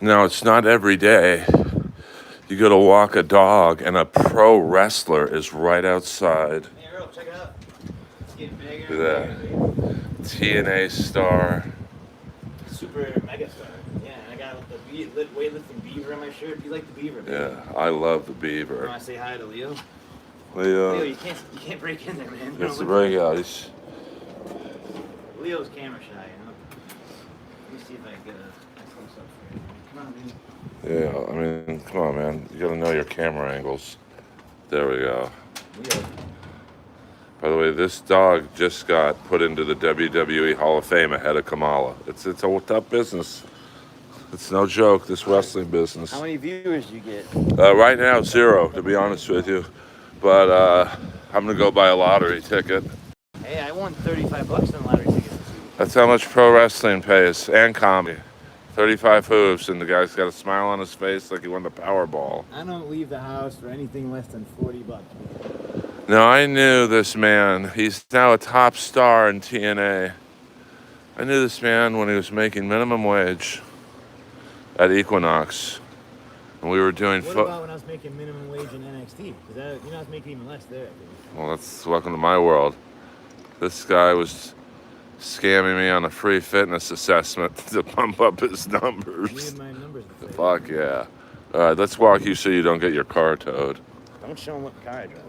Now, it's not every day. You go to walk a dog and a pro wrestler is right outside. Hey, Earl, check it out. It's getting bigger Look at and bigger. that. TNA star. Super mega star. Yeah, and I got the weightlifting beaver on my shirt. You like the beaver, baby? Yeah, I love the You beaver. want to say hi to Leo? Leo, Leo, you can't break in there, man. it's the breakout. Leo's camera shy, you know. Let me see if I can get a close up for you. Come on, baby. Yeah, I mean, come on, man. You gotta know your camera angles. There we go. Leo. By the way, this dog just got put into the WWE Hall of Fame ahead of Kamala. It's a tough business. It's no joke, this wrestling business. How many viewers do you get? Right now, 0, to be honest with you. But I'm gonna go buy a lottery ticket. Hey, I won $35 in the lottery ticket this week. That's how much pro wrestling pays, and comedy. 35 hooves, and the guy's got a smile on his face like he won the Powerball. I don't leave the house for anything less than $40. Now, I knew this man. He's now a top star in TNA. I knew this man when he was making minimum wage at Equinox. And we were doing... What about when I was making minimum wage in NXT? Because I was making even less there, I think. Well, that's welcome to my world. This guy was scamming me on a free fitness assessment to pump up his numbers. I needed my numbers to play. Fuck yeah. All right, let's walk you so you don't get your car towed. Don't show them what car I drive.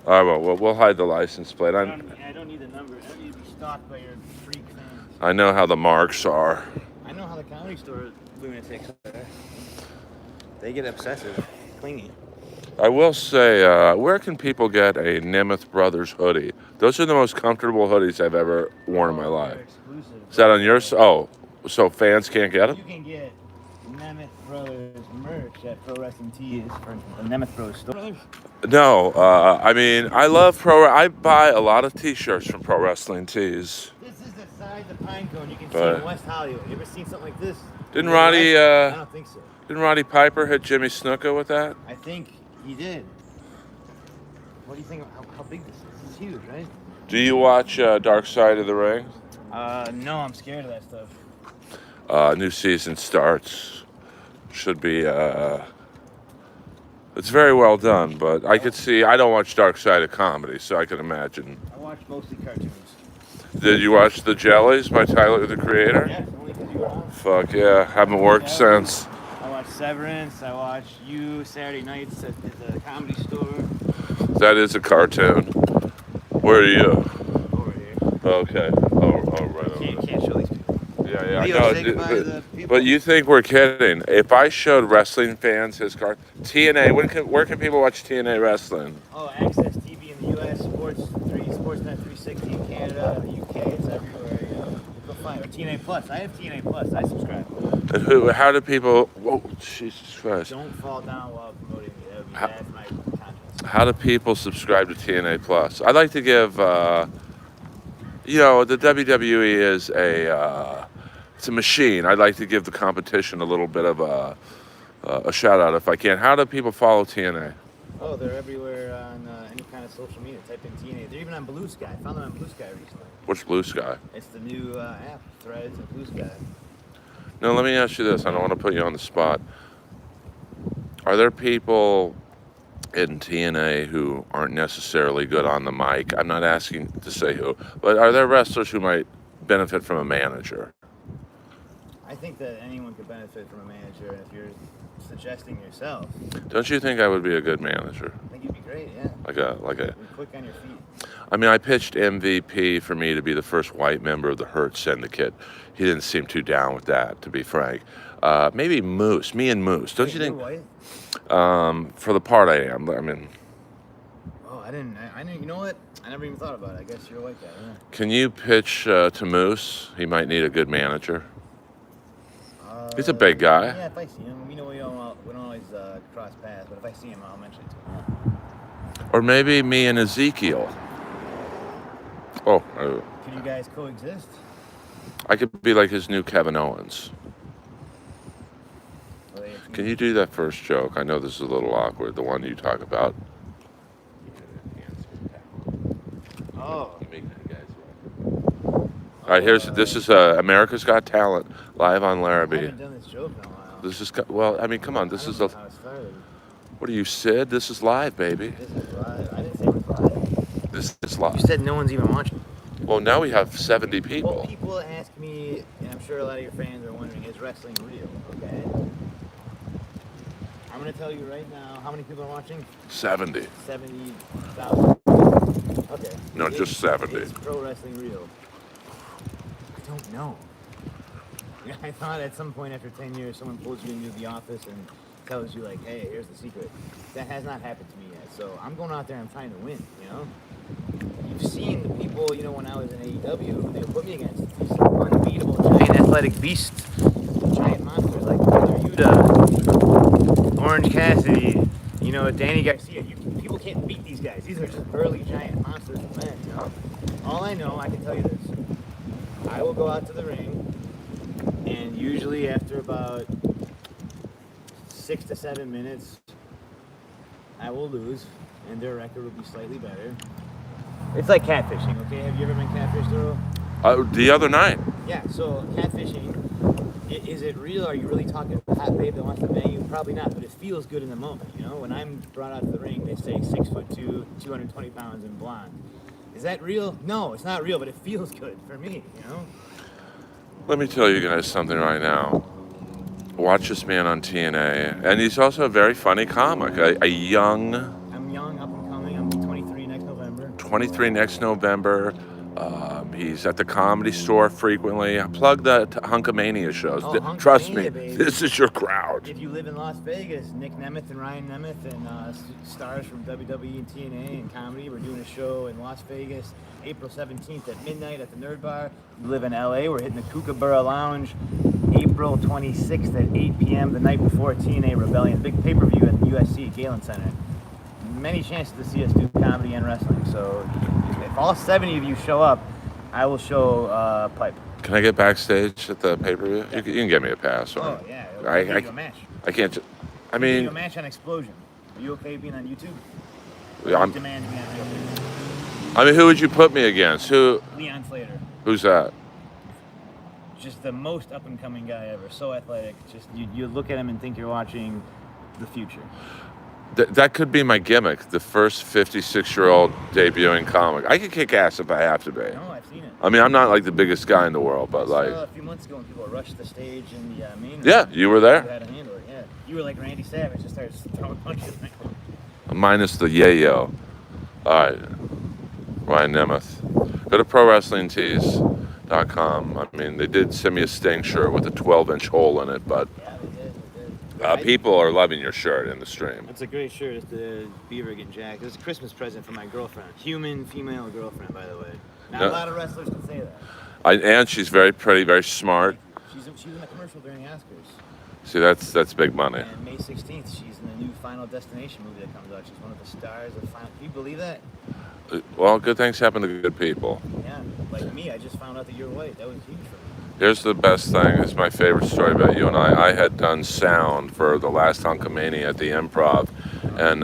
All right, well, we'll hide the license plate. I don't need the number. I don't need to be stalked by your freak fans. I know how the marks are. I know how the comedy store lunatics are. They get obsessive, clingy. I will say, where can people get a Nemeth Brothers hoodie? Those are the most comfortable hoodies I've ever worn in my life. Exclusive. Is that on yours? Oh, so fans can't get You them? can get Nemeth Brothers merch at Pro Wrestling Tees for the Nemeth Bros store. No, I mean, I love I buy a lot of T-shirts from Pro Wrestling Tees. This is the size of pine cone you can see But- in West Hollywood. You ever seen something like this? Didn't Roddy, I don't think so. didn't Roddy Piper hit Jimmy Snuka with that? I think he did. What do you think? How big this is? This is huge, right? Do you watch Dark Side of the Ring? No, I'm scared of that stuff. New season starts. Should be, it's very well done, but I could see, I don't watch Dark Side of Comedy, so I can imagine. I watch mostly cartoons. Did you watch The Jellies by Tyler, the Creator? Yeah, only because you were on. Fuck yeah, haven't worked since. I watch Severance. I watch You Saturday nights at the Comedy Store. That is a cartoon. Where are you? Over here. Okay. Oh, right over there. Can't show these people. Yeah, Leo, I say know. goodbye to the people. But you think we're kidding? If I showed wrestling fans his card, TNA, where can people watch TNA wrestling? Oh, Access TV in the U.S., Sportsnet 360 in Canada, UK, it's everywhere. You know. Go find it. Or TNA Plus. I have TNA Plus. I subscribe. And how do people? Whoa, Jesus Christ! Don't fall down while promoting me. That would be bad for my conscience. How do people subscribe to TNA Plus? I'd like to give, the WWE is it's a machine. I'd like to give the competition a little bit of a shout out if I can. How do people follow TNA? Oh, they're everywhere on any kind of social media. Type in TNA. They're even on Blue Sky. I found them on Blue Sky recently. What's Blue Sky? It's the new app, Threads and Blue Sky. Now, let me ask you this. I don't want to put you on the spot. Are there people in TNA who aren't necessarily good on the mic? I'm not asking to say who, but are there wrestlers who might benefit from a manager? I think that anyone could benefit from a manager if you're suggesting yourself. Don't you think I would be a good manager? I think you'd be great, yeah. Like a. You're quick on your feet. I mean, I pitched MVP for me to be the first white member of the Hurt Syndicate. He didn't seem too down with that, to be frank. Maybe Moose, me and Moose. Don't you think? You're white? For the part I am. I mean, Oh, I didn't. You know what? I never even thought about it. I guess you're a white guy. Yeah. can you pitch to Moose? He might need a good manager. He's a big guy. Yeah, if I see him, we don't always cross paths, but if I see him, I'll mention it to him. Or maybe me and Ezekiel. Oh, Can you guys coexist? I could be like his new Kevin Owens. Can you do that first joke? I know this is a little awkward, the one you talk about. Oh. All right, this is America's Got Talent, live on I Larrabee. haven't done this joke in a while. This is well. I mean, come on. This I is don't the. know how it started. What are you, Sid? This is live, baby. This is live. I didn't say it was live. This is You live. said no one's even watching. Well, now we have 70 Well, people. people ask me, and I'm sure a lot of your fans are wondering, is wrestling real? Okay. I'm gonna tell you right now, how many people are watching? 70. 70,000. Okay. No, just 70. Is pro wrestling real? I don't know. Yeah, I thought at some point after 10 years, someone pulls you into the office and tells you like, hey, here's the secret. That has not happened to me yet. So I'm going out there, I'm trying to win, you know? You've seen the people, you know, when I was in AEW, they would put me against these unbeatable giant athletic beasts, giant monsters like Wheeler Yuta, Orange Cassidy, you know, Danny Garcia. People can't beat these guys. These are just burly giant monsters of men, you know? All I know, I can tell you this. I will go out to the ring, and usually after about 6 to 7 minutes, I will lose, and their record will be slightly better. It's like catfishing, okay? Have you ever been catfished, Earl? The other night. Yeah, so catfishing, is it real? Are you really talking to a hot babe that wants to bang you? Probably not, but it feels good in the moment, you know? When I'm brought out to the ring, they say 6'2", 220 pounds and blonde. Is that real? No, it's not real, but it feels good for me, you know? Let me tell you guys something right now. Watch this man on TNA, and he's also a very funny comic. A young. I'm young, up and coming. I'm 23 next November. 23 next November. He's at the Comedy Store frequently. Plug the Hunkamania shows. Oh, Trust me, Hunkamania, baby. this is your crowd. If you live in Las Vegas, Nick Nemeth and Ryan Nemeth and stars from WWE and TNA and comedy, we're doing a show in Las Vegas, April 17th at midnight at the Nerd Bar. If you live in LA, we're hitting the Kookaburra Lounge, April 26th at 8 p.m. the night before TNA Rebellion. Big pay-per-view at the USC Galen Center. Many chances to see us do comedy and wrestling. So if all 70 of you show up, I will show Pipe. Can I get backstage at the pay-per-view? You can get me a pass. Or, Oh, yeah. I We'll give you a match. I can't. I We'll give you mean, a match on Explosion. Are you okay being on YouTube? yeah, You demand to be on YouTube. I mean, who would you put me against? Leon Slater. Who's that? Just the most up-and-coming guy ever. So athletic. Just you look at him and think you're watching the future. That could be my gimmick. The first 56-year-old debuting comic. I could kick ass if I have to be. No, I've seen it. I mean, I'm not like the biggest guy in the world, but like. A few months ago when people rushed the stage in the main room. Yeah, you were You there. had to handle it, yeah. You were like Randy Savage, just started throwing punches. Minus the yayo. All right, Ryan Nemeth. Go to ProWrestlingTees.com. I mean, they did send me a Sting shirt with a 12-inch hole in it, but Yeah, they did. people are loving your shirt in the stream. That's a great shirt. It's the beaver getting jacked. It's a Christmas present for my girlfriend. Human female girlfriend, by the way. Not Yeah. a lot of wrestlers can say that. And she's very pretty, very smart. She was in a commercial during the Oscars. See, that's big money. And May 16th, she's in the new Final Destination movie that comes out. She's one of the stars of Final. Can you believe that? Well, good things happen to good people. Yeah, like me, I just found out that you're white. That was huge for me. Here's the best thing. It's my favorite story about you and I. I had done sound for the last Hunkamania at the Improv, and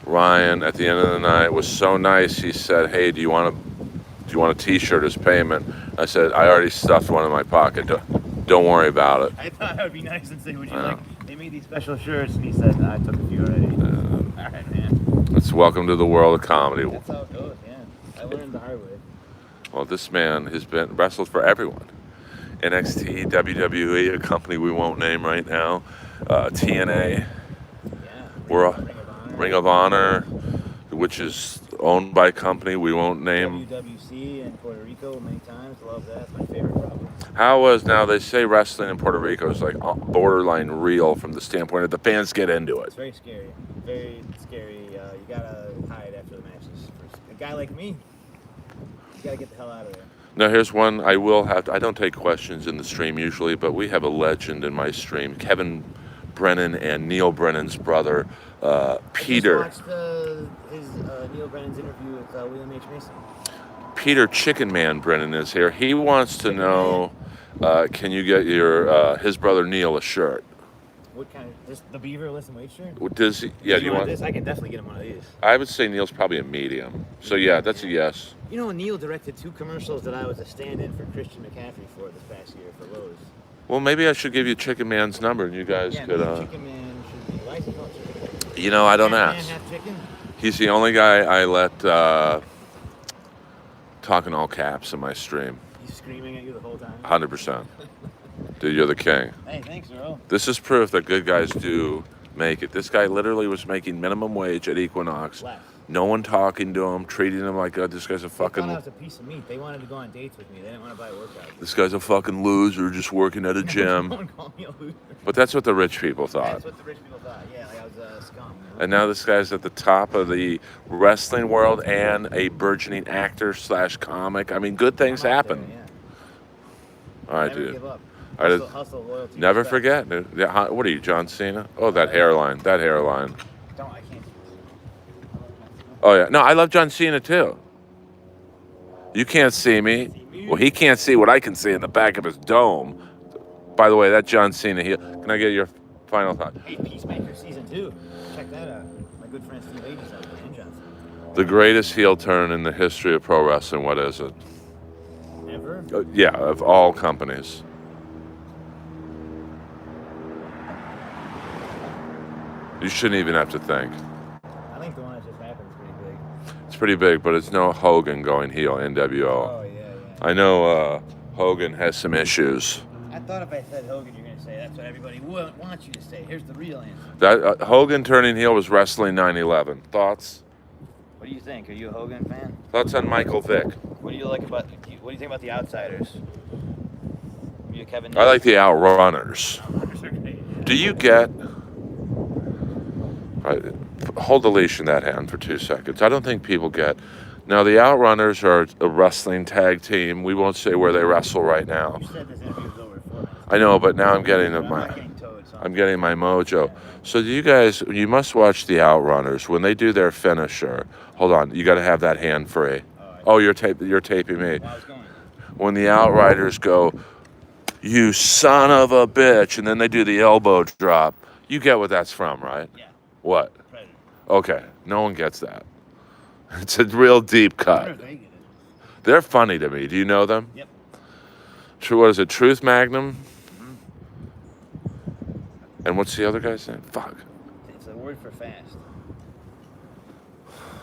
Ryan at the end of the night was so nice. He said, "Hey, do you want a T-shirt as payment?" I said, "I already stuffed one in my pocket. Don't worry about it." I thought it would be nice and say, would you like, they made these special shirts, and he said, I took a few already. All right, man. It's welcome to the world of comedy. That's how it goes, yeah. I learned the hard way. Well, this man has been wrestled for everyone. NXT, WWE, a company we won't name right now, TNA, Yeah. we're Ring of Honor, which is owned by a company we won't name. WWC in Puerto Rico many times. Love that. It's my favorite problem. How was, now they say wrestling in Puerto Rico is like borderline real from the standpoint of the fans get into it. It's very scary. Very scary. You gotta hide after the matches. For a guy like me, you gotta get the hell out of there. Now here's one I will have to, I don't take questions in the stream usually, but we have a legend in my stream, Kevin Brennan and Neil Brennan's brother, Peter. I just watched Neil Brennan's interview with William H. Mason. Peter Chicken Man Brennan is here. He wants to know, can you get your his brother Neil a shirt? What kind of, just the Beaver Listen Wait shirt? Does he, yeah, do you want this? I can definitely get him one of these. I would say Neil's probably a medium. So yeah, that's a yes. You know, Neil directed 2 commercials that I was a stand-in for Christian McCaffrey for this past year for Lowe's. Well, maybe I should give you Chicken Man's number, and you guys Yeah, could. Chicken Man should be licensed. Oh, Chicken Man. You know, I don't Half ask. man, half chicken. He's the only guy I let talk in all caps in my stream. He's screaming at you the whole time. 100%. Dude, you're the king. Hey, thanks, Earl. This is proof that good guys do make it. This guy literally was making minimum wage at Equinox. Left. No one talking to him, treating him like, this guy's a They thought I fucking. was a piece of meat. They wanted to go on dates with me. They didn't want to buy workouts. This guy's a fucking loser, just working at a gym. Someone called me a loser. But that's what the rich people thought. That's what the rich people thought. Yeah, like I was a scum. You know? And now this guy's at the top of the wrestling world and a burgeoning actor / comic. I mean, good things I'm out happen. there, yeah. All right, Never dude. give up. All right, Hustle, loyalty, never respect. forget, dude. Yeah, what are you, John Cena? Oh, that hairline. That hairline. I can't. Oh, yeah. No, I love John Cena, too. You can't see me. Well, he can't see what I can see in the back of his dome. By the way, that John Cena heel. Can I get your final thought? Hey, Peacemaker season 2. Check that out. My good friend Steve Aegis out there, and Johnson. The greatest heel turn in the history of pro wrestling. What is it? Ever? Yeah, of all companies. You shouldn't even have to think. I think the one that just happened is pretty big. It's pretty big, but it's no Hogan going heel, NWO. Oh, yeah. I know Hogan has some issues. I thought if I said Hogan, you're going to say that's what everybody wants you to say. Here's the real answer. That Hogan turning heel was Wrestling 9/11. Thoughts? What do you think? Are you a Hogan fan? Thoughts on Michael Vick? What do you like about? What do you think about the Outsiders? Are you a Kevin? I like the Outrunners. Do you get? Hold the leash in that hand for 2 seconds. I don't think people get. Now the Outrunners are a wrestling tag team. We won't say where they wrestle right now. You said this interview was over 4 minutes. I know, but now I'm getting I'm not getting towed, so I'm getting my mojo. So do you guys? You must watch the Outrunners when they do their finisher. Hold on, you got to have that hand free. Oh, you're taping me. Well, I was going. When the Outriders go, you son of a bitch, and then they do the elbow drop. You get what that's from, right? Yeah. What? Predator. Okay, no one gets that. It's a real deep I cut. wonder if they get it. They're funny to me. Do you know them? Yep. What is it? Truth Magnum? And what's the other guy's name? Fuck. It's a word for fast.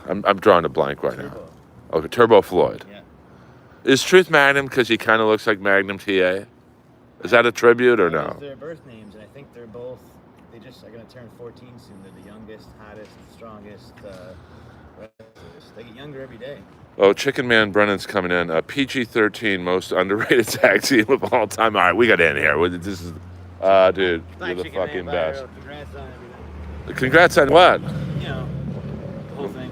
I'm drawing a blank right now. Turbo. Okay, Turbo Floyd. Yeah. Is Truth Magnum because he kind of looks like Magnum TA? Is that a tribute or no? Those are their birth names, and I think they're both. They just are going to turn 14 soon. They're the youngest, hottest, strongest wrestlers. They get younger every day. Oh, Chicken Man Brennan's coming in. PG-13 most underrated tag team of all time. All right, we got to end here. This is, dude, Bye, you're the Chicken fucking Man. Bye, best. Earl. Congrats on everything. Congrats on what? You know, the whole thing.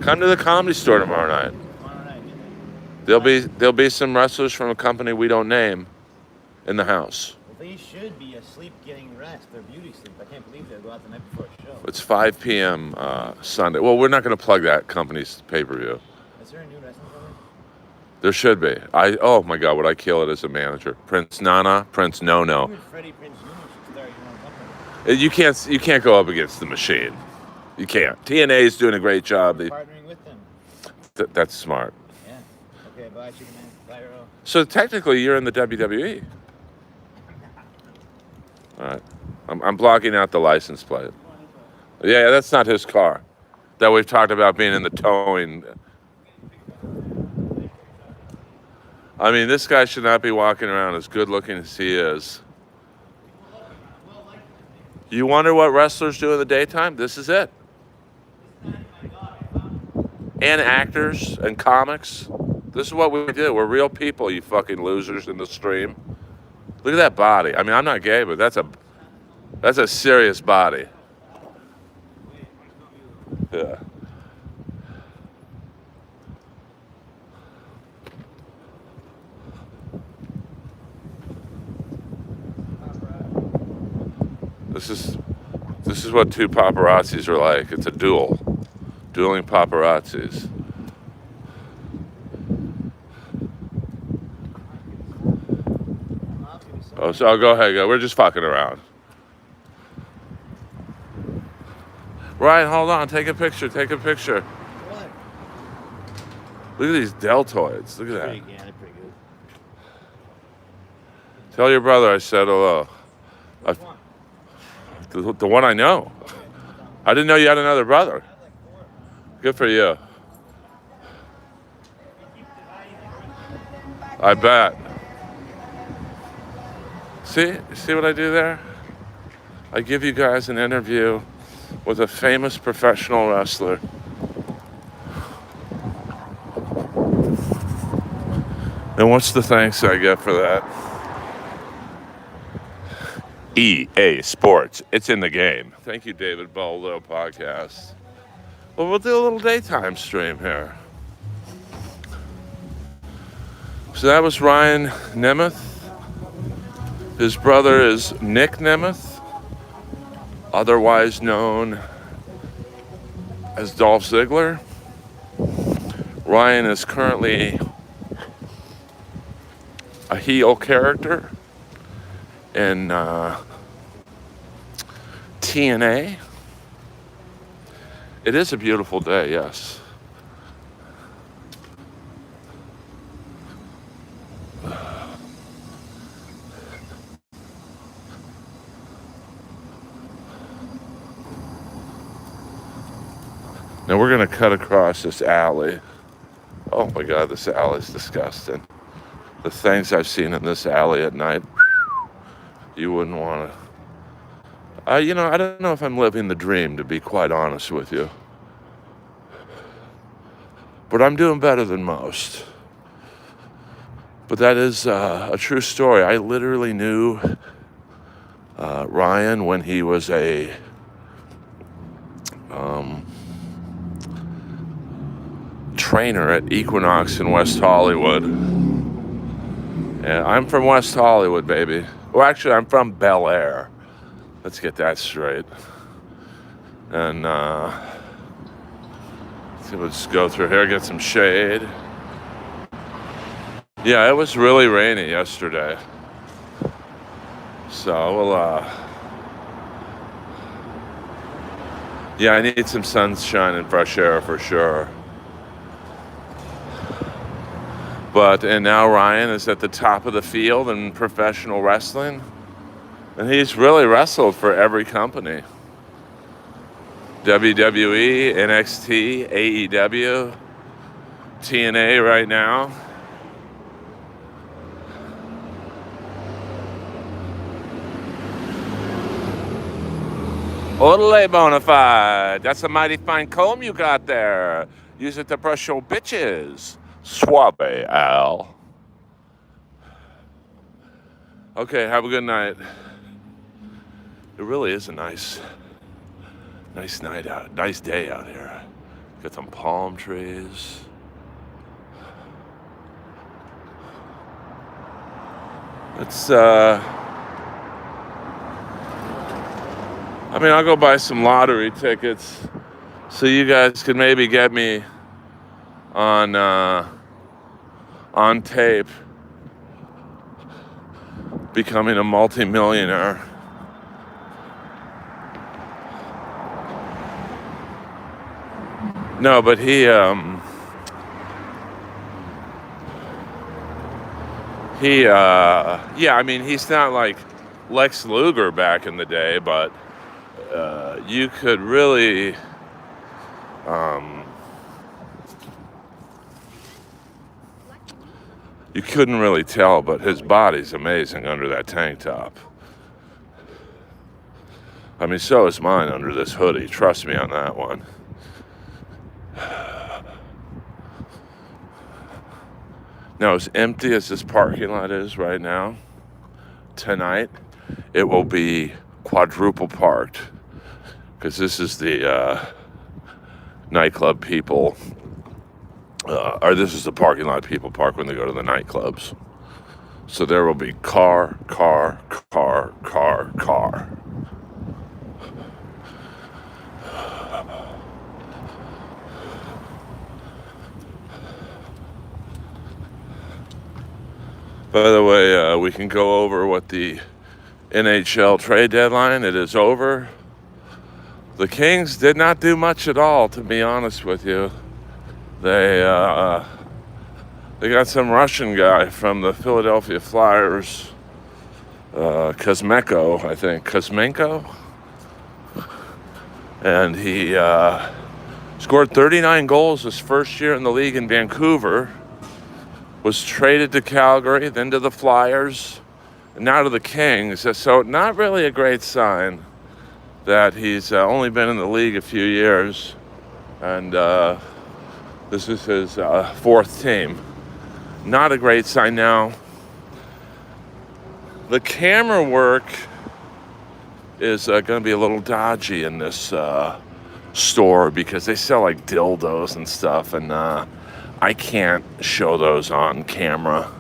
Come to the Comedy Store tomorrow night. Tomorrow night. There'll be some wrestlers from a company we don't name in the house. Well, they should be asleep getting rest. They're beauty sleep. I can't believe they'll go out the night before a show. It's 5 p.m. Sunday. Well, we're not going to plug that company's pay-per-view. Is there a new wrestling company? There should be. Oh my God, would I kill it as a manager? Prince Nana, Prince No. You and Freddie Prinze Jr. should start your own company. You can't go up against the machine. You can't. TNA is doing a great job. Partnering with them. That's smart. Yeah. Okay, bye, Chicken Man. Bye, Earl. So technically, you're in the WWE. All right. I'm blocking out the license plate. Yeah, that's not his car. That we've talked about being in the towing. I mean, this guy should not be walking around as good looking as he is. You wonder what wrestlers do in the daytime? This is it. And actors and comics. This is what we do. We're real people, you fucking losers in the stream. Look at that body. I mean, I'm not gay, but that's a serious body. Yeah. This is what two paparazzis are like. It's a duel. Dueling paparazzis. Oh, so go ahead, go. We're just fucking around. Ryan, hold on. Take a picture. Take a picture. What? Look at these deltoids. Look at that. Yeah, they're pretty good. Tell your brother I said hello. Which one? The one I know. Okay, I'll tell him. I didn't know you had another brother. I have like 4. Good for you. I bet. See what I do there? I give you guys an interview with a famous professional wrestler. And what's the thanks I get for that? EA Sports. It's in the game. Thank you, David Bowl, little podcast. Well, we'll do a little daytime stream here. So that was Ryan Nemeth. His brother is Nick Nemeth, otherwise known as Dolph Ziggler. Ryan is currently a heel character in TNA. It is a beautiful day, yes. Now we're gonna cut across this alley. Oh my God, this alley's disgusting. The things I've seen in this alley at night, you wouldn't want to. I don't know if I'm living the dream, to be quite honest with you. But I'm doing better than most. But that is a true story. I literally knew Ryan when he was a trainer at Equinox in West Hollywood. Yeah, I'm from West Hollywood, baby. Well, actually, I'm from Bel Air. Let's get that straight. And let's go through here, get some shade. Yeah, it was really rainy yesterday. So we'll yeah, I need some sunshine and fresh air for sure. And now Ryan is at the top of the field in professional wrestling. And he's really wrestled for every company. WWE, NXT, AEW, TNA right now. Ole Bonafide. That's a mighty fine comb you got there. Use it to brush your bitches. Suave, Al. Okay, have a good night. It really is a nice night out, nice day out here. Got some palm trees. It's I'll go buy some lottery tickets so you guys can maybe get me on tape becoming a multi-millionaire. No, but yeah, he's not like Lex Luger back in the day, but you could really you couldn't really tell, but his body's amazing under that tank top. So is mine under this hoodie. Trust me on that one. Now, as empty as this parking lot is right now, tonight, it will be quadruple parked. Because this is the nightclub people, or this is the parking lot people park when they go to the nightclubs. So there will be car. By the way, we can go over what the NHL trade deadline, it is over. The Kings did not do much at all, to be honest with you. They got some Russian guy from the Philadelphia Flyers Kuzmenko, I think. Kuzmenko? And he scored 39 goals his first year in the league in Vancouver. Was traded to Calgary, then to the Flyers, and now to the Kings. So not really a great sign that he's only been in the league a few years. And this is his fourth team. Not a great sign now. The camera work is going to be a little dodgy in this store because they sell like dildos and stuff, and I can't show those on camera.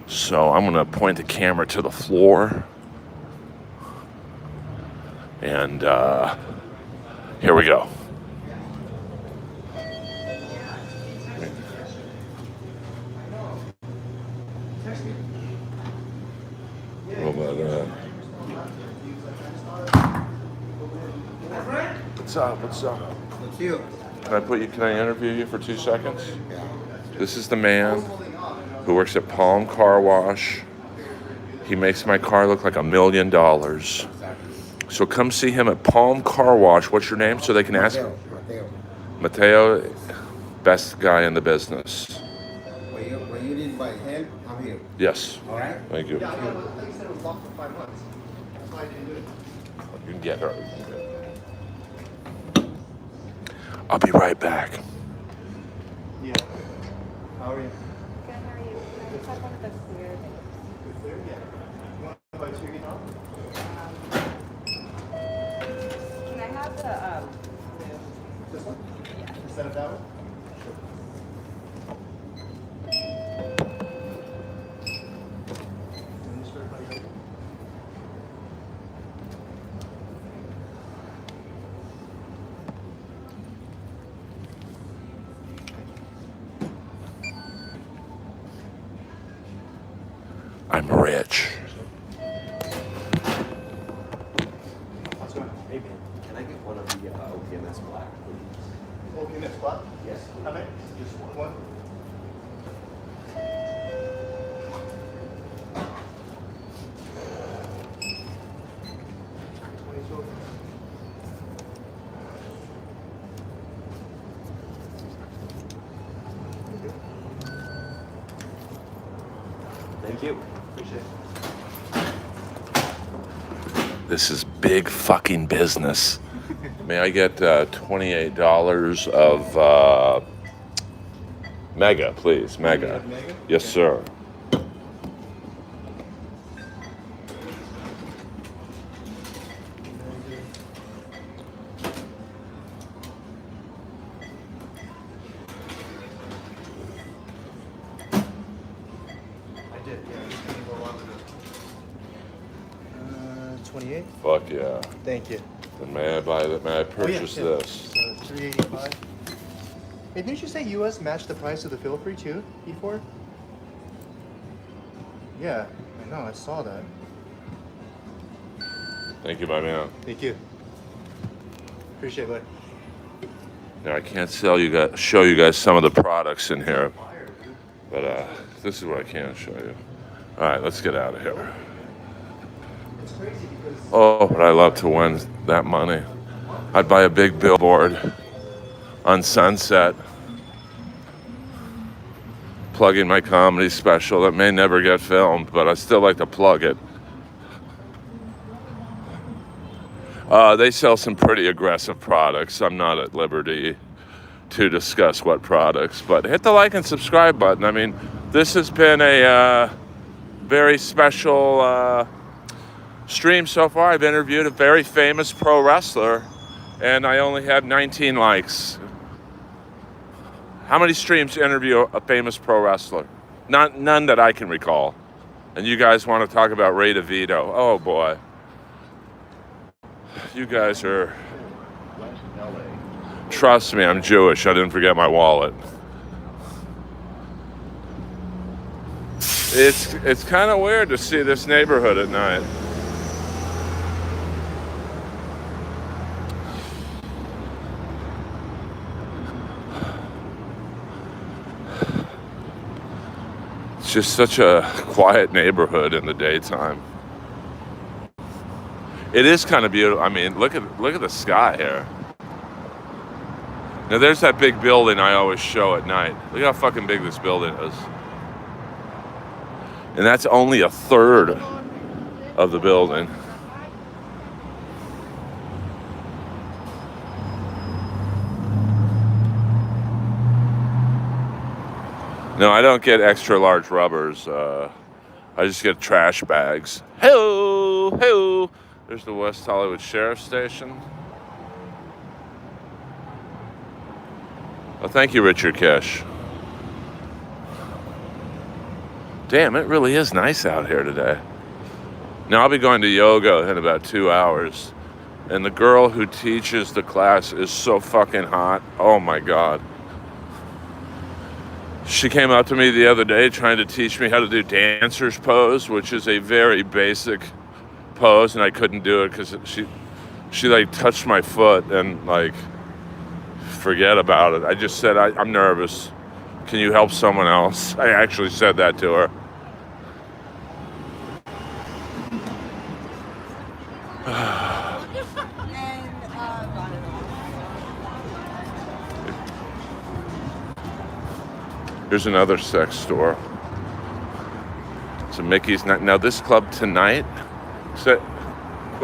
So I'm going to point the camera to the floor. And here we go. How about that? What's up? What's up? What's you? Can I interview you for 2 seconds? Yeah. This is the man who works at Palm Car Wash. He makes my car look like $1 million. So come see him at Palm Car Wash. What's your name? So they can ask. Mateo, best guy in the business. When you need my help, I'm here. Yes. All right? Thank you. Yeah, I thought you said it was locked for 5 months. That's why I didn't do it. You can get her. I'll be right back. Yeah. How are you? Good, how are you? Can I just have one of the clear things? Clear? Yeah. You want to buy chicken off? Can I have the blue? This one? Yeah. Instead of that one? I'm rich. Hey man, Can I get one of the OPMS black, please? okay, next spot? Yes. How many? Just one. Thank you. Appreciate it. This is big fucking business. May I get $28 of Mega, please? Mega. Mega? Yes, sir. I did, yeah. Just gonna go along with it. 28? Fuck yeah. Thank you. Then may I buy that? May I purchase this? So 385. Hey, didn't you say US matched the price of the fill free too before? Yeah, I know, I saw that. Thank you, my man. Thank you. Appreciate it, bud. Now I can't show you guys some of the products in here, but this is what I can show you. All right, let's get out of here. It's crazy because Oh, but I love to win that money. I'd buy a big billboard on Sunset, plugging my comedy special that may never get filmed, but I still like to plug it. They sell some pretty aggressive products. I'm not at liberty to discuss what products, but hit the like and subscribe button. I mean, this has been a very special stream so far. I've interviewed a very famous pro wrestler, and I only had 19 likes. How many streams interview a famous pro wrestler? None that I can recall. And you guys want to talk about Ray DeVito? Oh boy. You guys are... Trust me, I'm Jewish. I didn't forget my wallet. It's kind of weird to see this neighborhood at night. It's just such a quiet neighborhood in the daytime. It is kind of beautiful. I mean, look at the sky here. Now there's that big building I always show at night. Look how fucking big this building is. And that's only a third of the building. No, I don't get extra large rubbers. I just get trash bags. Hey-o, hey-o. There's the West Hollywood Sheriff Station. Oh, thank you, Richard Kish. Damn, it really is nice out here today. Now, I'll be going to yoga in about 2 hours. And the girl who teaches the class is so fucking hot. Oh, my God. She came up to me the other day trying to teach me how to do dancer's pose, which is a very basic pose, and I couldn't do it because she like touched my foot and like, forget about it. I just said, I'm nervous. Can you help someone else? I actually said that to her. Here's another sex store. So Mickey's not. Now this club tonight. So,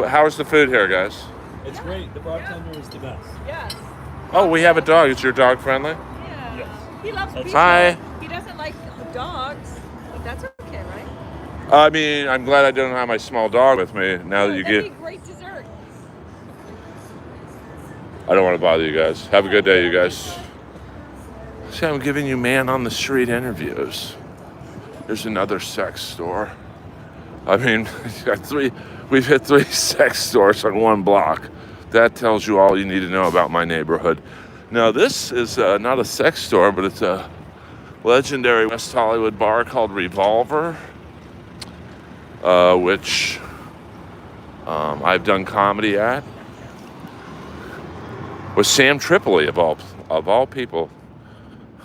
how's the food here, guys? It's great. The bartender is the best. Yes. Oh, we have a dog. Is your dog friendly? Yeah. Yes. He loves people. Hi. He doesn't like the dogs, but that's okay, right? I mean, I'm glad I don't have my small dog with me. Now that you That'd get, be great dessert. I don't want to bother you guys. Have a good day, you guys. See, I'm giving you man on the street interviews. There's another sex store. I mean, we've hit 3 sex stores on 1 block. That tells you all you need to know about my neighborhood. Now, this is not a sex store, but it's a legendary West Hollywood bar called Revolver, which I've done comedy at. With Sam Tripoli, of all people.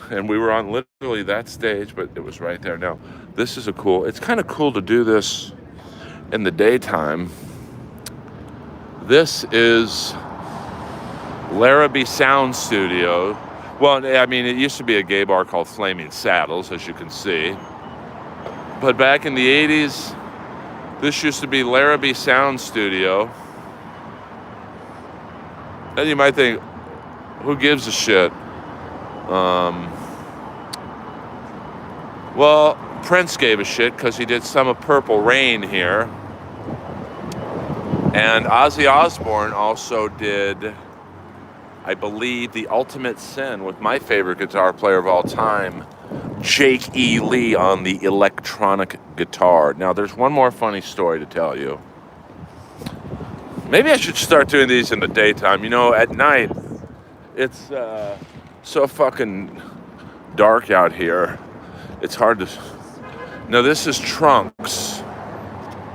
And we were on literally that stage, but it was right there. Now, this is it's kind of cool to do this in the daytime. This is Larrabee Sound Studio. Well, I mean, it used to be a gay bar called Flaming Saddles, as you can see. But back in the 80s, this used to be Larrabee Sound Studio. And you might think, who gives a shit? Well, Prince gave a shit because he did some of Purple Rain here. And Ozzy Osbourne also did, I believe, The Ultimate Sin with my favorite guitar player of all time, Jake E. Lee, on the electronic guitar. Now, there's one more funny story to tell you. Maybe I should start doing these in the daytime. You know, at night, it's so fucking dark out here. It's hard to... Now, this is Trunks.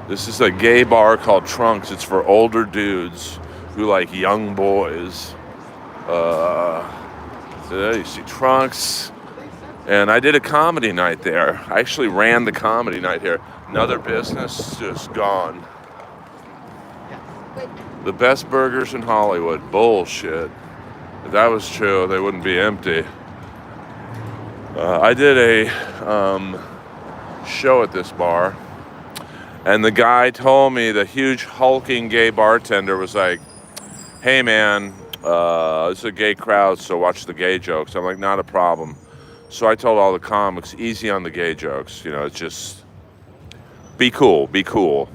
This is a gay bar called Trunks. It's for older dudes who like young boys. There you see Trunks. And I did a comedy night there. I actually ran the comedy night here. Another business just gone. The best burgers in Hollywood. Bullshit. If that was true, they wouldn't be empty. I did a show at this bar, and the guy told me, the huge hulking gay bartender was like, hey man, this is a gay crowd, so watch the gay jokes. I'm like, not a problem. So I told all the comics, easy on the gay jokes. You know, it's just, be cool, be cool.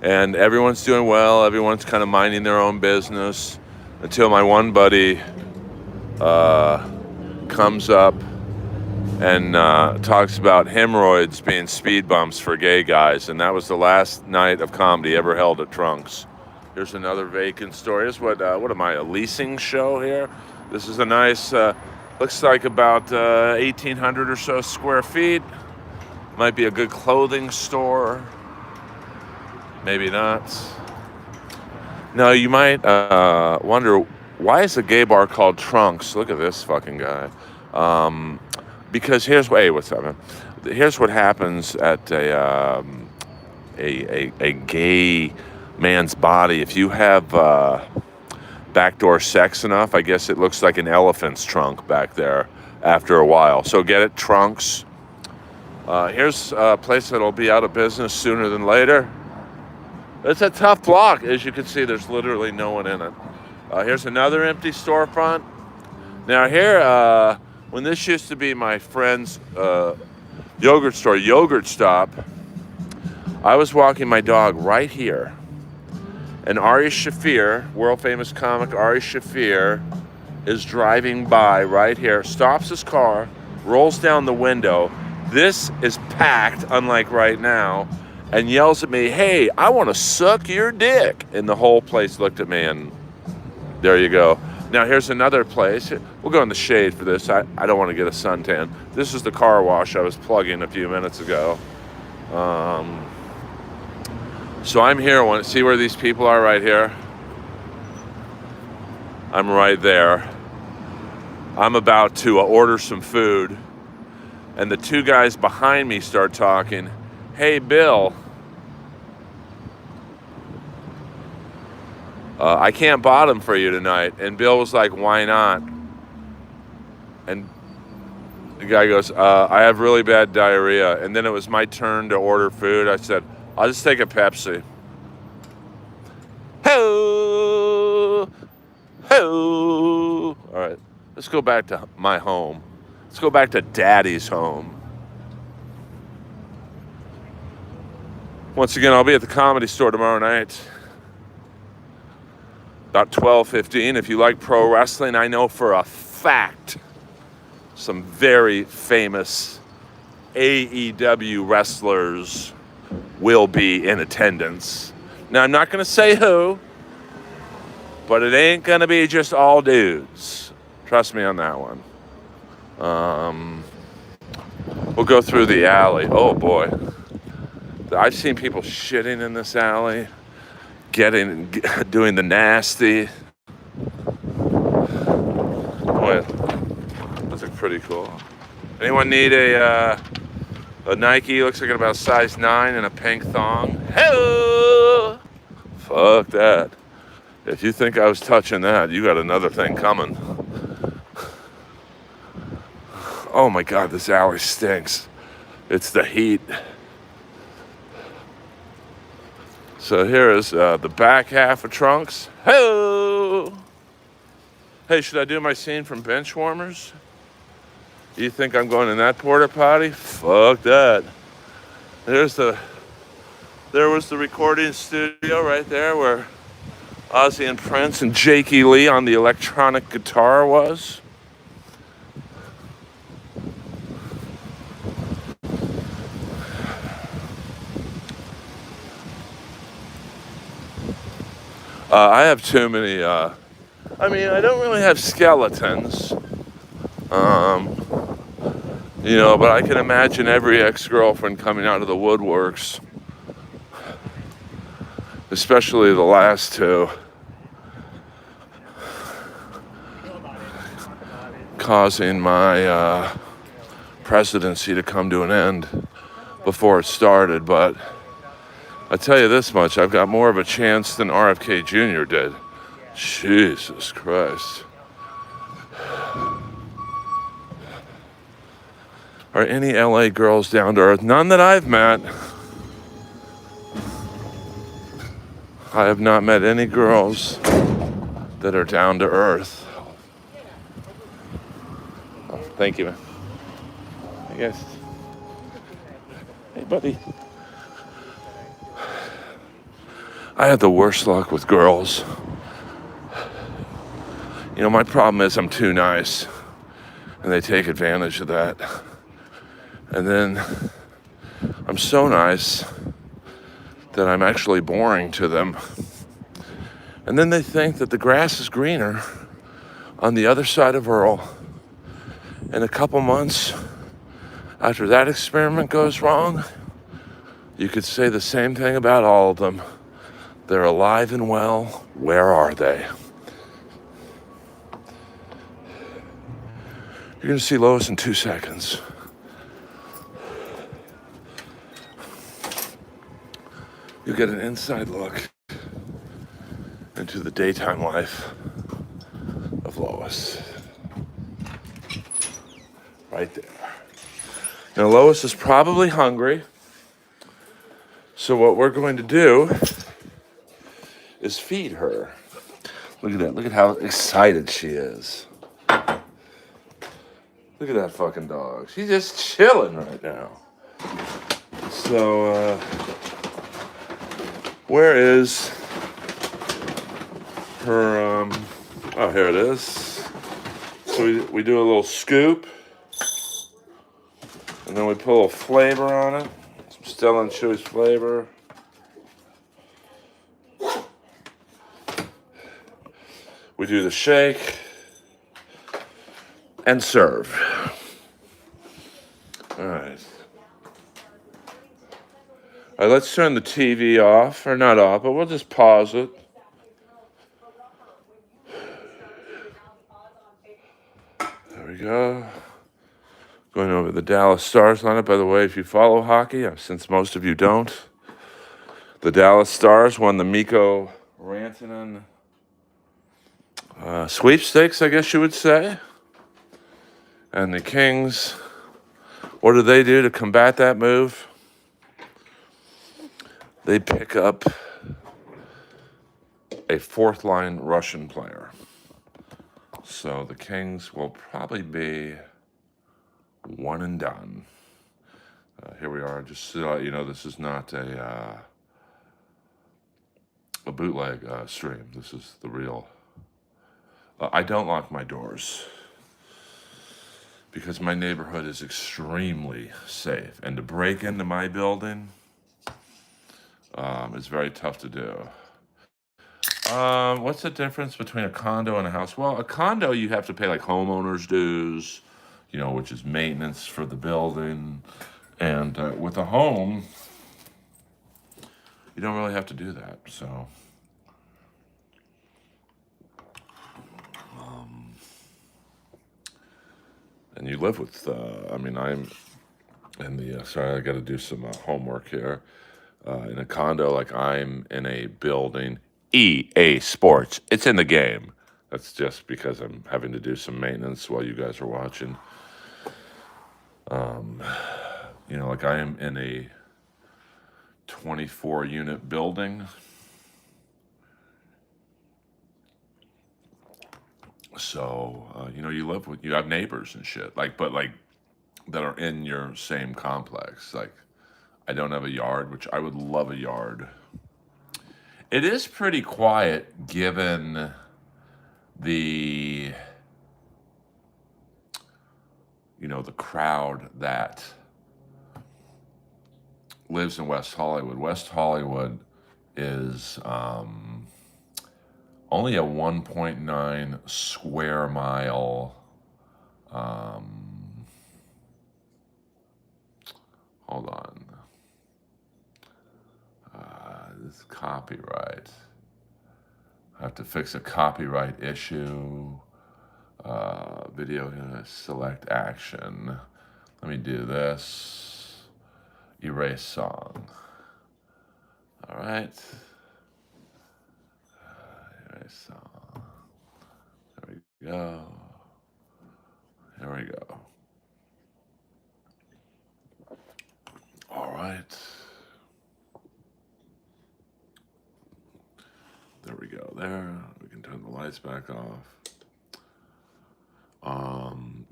And everyone's doing well, everyone's kind of minding their own business, until my one buddy comes up and talks about hemorrhoids being speed bumps for gay guys, and that was the last night of comedy ever held at Trunks. Here's another vacant store. Here's what am I, a leasing show here? This is a nice, looks like about 1,800 or so square feet. Might be a good clothing store. Maybe not. Now, you might wonder, why is a gay bar called Trunks? Look at this fucking guy. Because here's what, hey, what's up, man? Here's what happens at a gay man's body. If you have backdoor sex enough, I guess it looks like an elephant's trunk back there after a while. So get it, trunks. Here's a place that'll be out of business sooner than later. It's a tough block. As you can see, there's literally no one in it. Here's another empty storefront. Now here, when this used to be my friend's yogurt store, Yogurt Stop, I was walking my dog right here. And Ari Shaffir, world famous comic Ari Shaffir, is driving by right here, stops his car, rolls down the window. This is packed, unlike right now, and yells at me, "Hey, I want to suck your dick." And the whole place looked at me, and there you go. Now here's another place. We'll go in the shade for this. I don't want to get a suntan. This is the car wash I was plugging a few minutes ago. So I'm here. See where these people are right here? I'm right there. I'm about to order some food. And the two guys behind me start talking. "Hey, Bill. I can't bottom for you tonight." And Bill was like, "Why not?" And the guy goes, "I have really bad diarrhea." And then it was my turn to order food. I said, "I'll just take a Pepsi." Ho! Ho! All right, let's go back to my home. Let's go back to Daddy's home. Once again, I'll be at the Comedy Store tomorrow night. About 12:15. If you like pro wrestling, I know for a fact some very famous AEW wrestlers will be in attendance. Now, I'm not going to say who, but it ain't going to be just all dudes. Trust me on that one. We'll go through the alley. Oh, boy. I've seen people shitting in this alley, doing the nasty. Boy, those look pretty cool. Anyone need a Nike? Looks like about size 9 and a pink thong. Hello! Fuck that. If you think I was touching that, you got another thing coming. Oh my God, this alley stinks. It's the heat. So here is the back half of Trunks. Hello! Hey, should I do my scene from Benchwarmers? You think I'm going in that porta potty? Fuck that. There was the recording studio right there where Ozzy and Prince and Jakey Lee on the electronic guitar was. I have too many, I don't really have skeletons, but I can imagine every ex-girlfriend coming out of the woodworks, especially the last two, causing my presidency to come to an end before it started, but I tell you this much, I've got more of a chance than RFK Jr. did. Jesus Christ. Are any LA girls down to earth? None that I've met. I have not met any girls that are down to earth. Oh, thank you, man. I guess. Hey, buddy. I had the worst luck with girls. My problem is I'm too nice, and they take advantage of that. And then I'm so nice that I'm actually boring to them. And then they think that the grass is greener on the other side of Earl. And a couple months after that experiment goes wrong, you could say the same thing about all of them. They're alive and well. Where are they? You're going to see Lois in 2 seconds. You get an inside look into the daytime life of Lois. Right there. Now Lois is probably hungry. So what we're going to do is feed her. Look at that. Look at how excited she is. Look at that fucking dog. She's just chilling right now. So, where is her, oh, here it is. So we do a little scoop. And then we put a little flavor on it. Some Stella and Chewy's flavor. We do the shake. And serve. All right. All right, let's turn the TV off. Or not off, but we'll just pause it. There we go. Going over the Dallas Stars lineup. By the way, if you follow hockey, since most of you don't, the Dallas Stars won the Mikko Rantanen sweepstakes, I guess you would say. And the Kings, what do they do to combat that move? They pick up a fourth-line Russian player. So the Kings will probably be one and done. Here we are. Just so you know, this is not a bootleg stream. This is the real. I don't lock my doors because my neighborhood is extremely safe, and to break into my building is very tough to do. What's the difference between a condo and a house? Well, a condo you have to pay like homeowners dues, you know, which is maintenance for the building. And with a home, you don't really have to do that. So, and you live with, I'm in the, sorry, I got to do some homework here. In a condo, like I'm in a building, EA Sports, it's in the game. That's just because I'm having to do some maintenance while you guys are watching. You know, like I am in a 24 unit building. So, you know, you have neighbors and shit, but that are in your same complex. Like, I don't have a yard, which I would love a yard. It is pretty quiet given the, you know, the crowd that lives in West Hollywood. West Hollywood is only a 1.9 square mile. Hold on. This copyright. I have to fix a copyright issue. Video, select action. Let me do this. Erase song. All right. Erase song. There we go. Here we go. All right. There we go. There. We can turn the lights back off.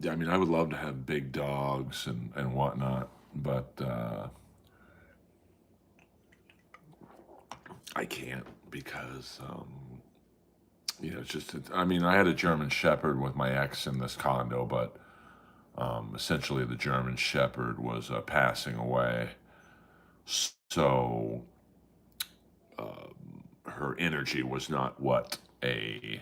Yeah, I mean, I would love to have big dogs and whatnot, but I can't because, you know, it's just, I mean, I had a German Shepherd with my ex in this condo, but essentially the German Shepherd was passing away. So her energy was not what a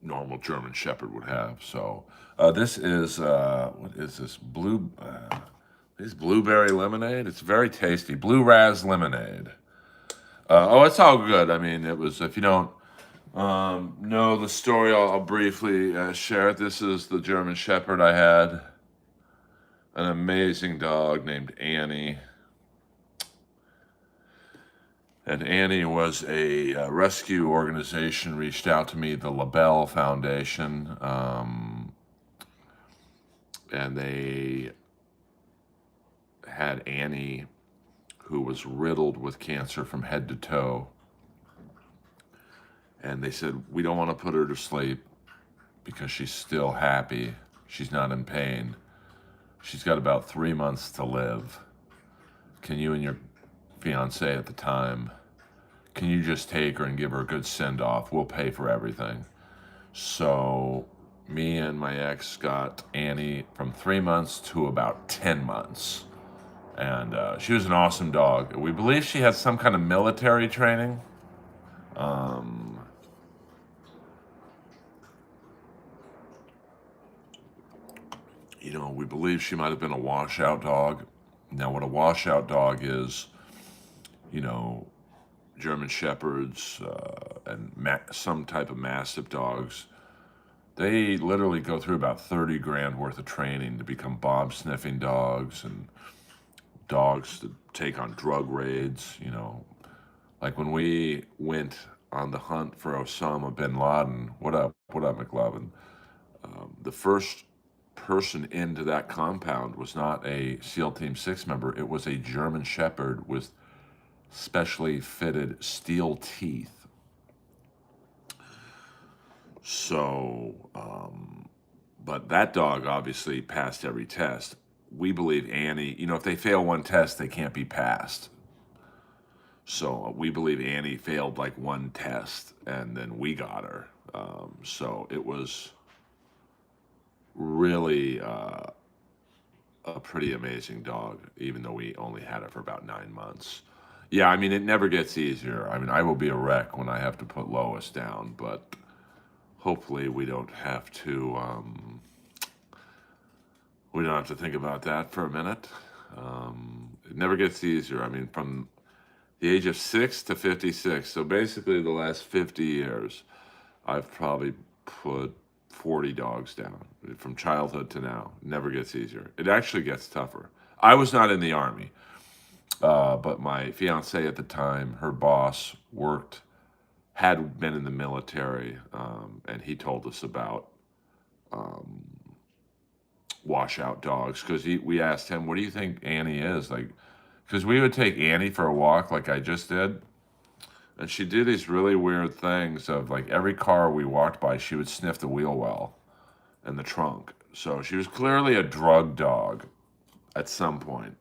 normal German Shepherd would have. So this is, what is this? This blueberry lemonade. It's very tasty. Blue Raz lemonade. Oh, it's all good. I mean, it was, if you don't know the story, I'll briefly share it. This is the German Shepherd I had. An amazing dog named Annie. And Annie was a rescue organization reached out to me, the LaBelle Foundation, and they had Annie, who was riddled with cancer from head to toe. And they said, we don't want to put her to sleep because she's still happy. She's not in pain. She's got about 3 months to live. Can you and your fiance at the time, can you just take her and give her a good send-off? We'll pay for everything. So me and my ex got Annie from 3 months to about 10 months. And she was an awesome dog. We believe she had some kind of military training. You know, we believe she might have been a washout dog. Now, what a washout dog is, you know, German Shepherds and some type of Mastiff dogs, they literally go through about 30 grand worth of training to become bomb sniffing dogs and dogs to take on drug raids, you know. Like when we went on the hunt for Osama bin Laden, what up, McLovin? The first person into that compound was not a SEAL Team 6 member, it was a German Shepherd with specially fitted steel teeth. So, but that dog obviously passed every test. We believe Annie, you know, if they fail one test, they can't be passed. So we believe Annie failed like one test and then we got her. So it was really a pretty amazing dog, even though we only had it for about 9 months. Yeah, I mean, it never gets easier. I mean, I will be a wreck when I have to put Lois down, but hopefully we don't have to think about that for a minute. It never gets easier. I mean, from the age of 6 to 56, so basically the last 50 years, I've probably put 40 dogs down from childhood to now. Never gets easier. It actually gets tougher. I was not in the Army, but my fiance at the time, her boss had been in the military, and he told us about washout dogs because we asked him, what do you think Annie is? Like, because we would take Annie for a walk like I just did, and she'd do these really weird things of like every car we walked by, she would sniff the wheel well and the trunk. So she was clearly a drug dog at some point.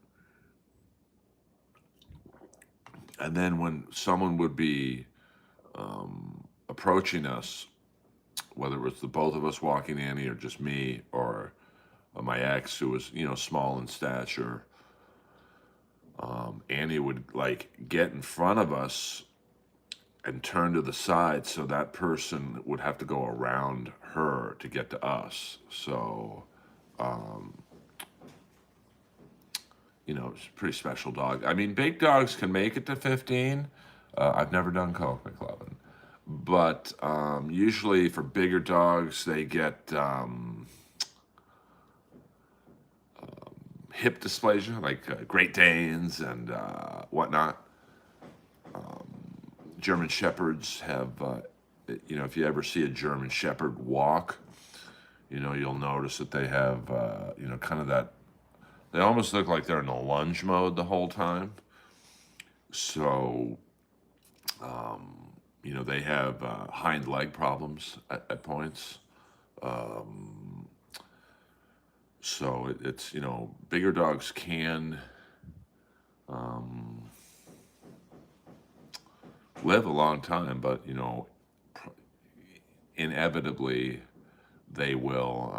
And then when someone would be approaching us, whether it was the both of us walking Annie or just me or my ex who was, you know, small in stature, Annie would like get in front of us and turn to the side so that person would have to go around her to get to us. So, you know, it's a pretty special dog. I mean, big dogs can make it to 15. I've never done Coke McLovin. But usually for bigger dogs, they get hip dysplasia, like Great Danes and whatnot. German Shepherds have, you know, if you ever see a German Shepherd walk, you know, you'll notice that they have, you know, kind of that, they almost look like they're in a lunge mode the whole time. So, you know, they have hind leg problems at points. So it's, you know, bigger dogs can live a long time, but, you know, inevitably they will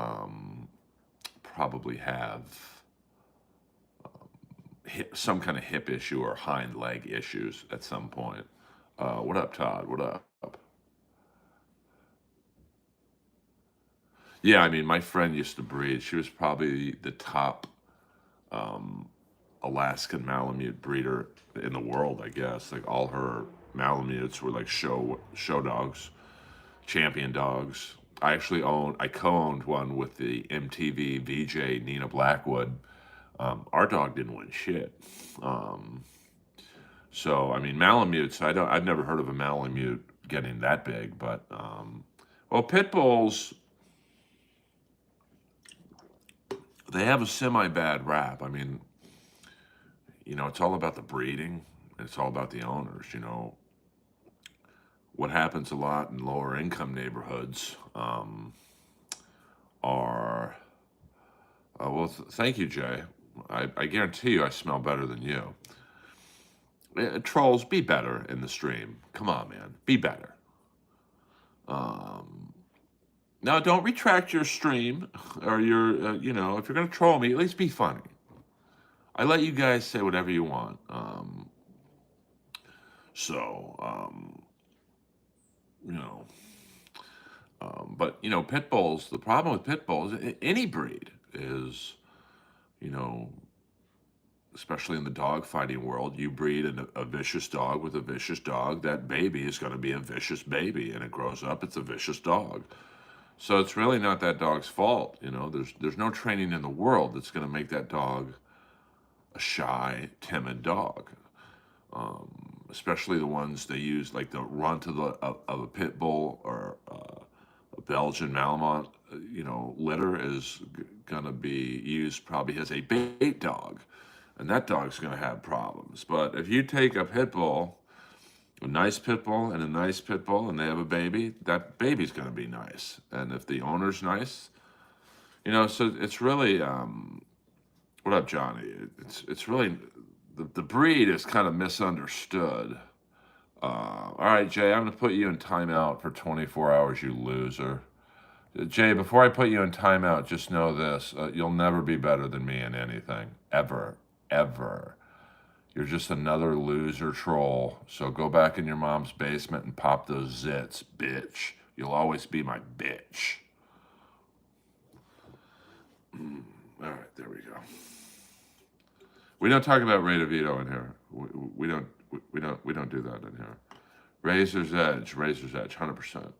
probably have some kind of hip issue or hind leg issues at some point. What up, Todd? What up? Yeah, I mean, my friend used to breed. She was probably the top Alaskan Malamute breeder in the world, I guess. Like all her Malamutes were like show dogs, champion dogs. I co-owned one with the MTV VJ Nina Blackwood. Our dog didn't win shit. So, I mean, Malamutes, I've never heard of a Malamute getting that big, but, well, pit bulls, they have a semi-bad rap. I mean, it's all about the breeding. It's all about the owners, What happens a lot in lower income neighborhoods are, well, thank you, Jay. I guarantee you I smell better than you. Trolls, be better in the stream. Come on, man. Be better. Now, don't retract your stream or your, if you're going to troll me, at least be funny. I let you guys say whatever you want. But, pit bulls, the problem with pit bulls, any breed is, you know, especially in the dog fighting world, you breed a vicious dog with a vicious dog, that baby is going to be a vicious baby, and it grows up, it's a vicious dog. So it's really not that dog's fault. There's no training in the world that's going to make that dog a shy, timid dog. Especially the ones they use, like the runt of a pit bull or a Belgian Malamute, litter is going to be used probably as a bait dog. And that dog's going to have problems. But if you take a pit bull, a nice pit bull and a nice pit bull, and they have a baby, that baby's going to be nice. And if the owner's nice, so it's really, what up, Johnny? It's really, the breed is kind of misunderstood. All right, Jay, I'm going to put you in timeout for 24 hours, you loser. Jay, before I put you in timeout, just know this. You'll never be better than me in anything. Ever. Ever. You're just another loser troll. So go back in your mom's basement and pop those zits, bitch. You'll always be my bitch. All right, there we go. We don't talk about Ray DeVito in here. We don't do that in here. Razor's Edge, 100%.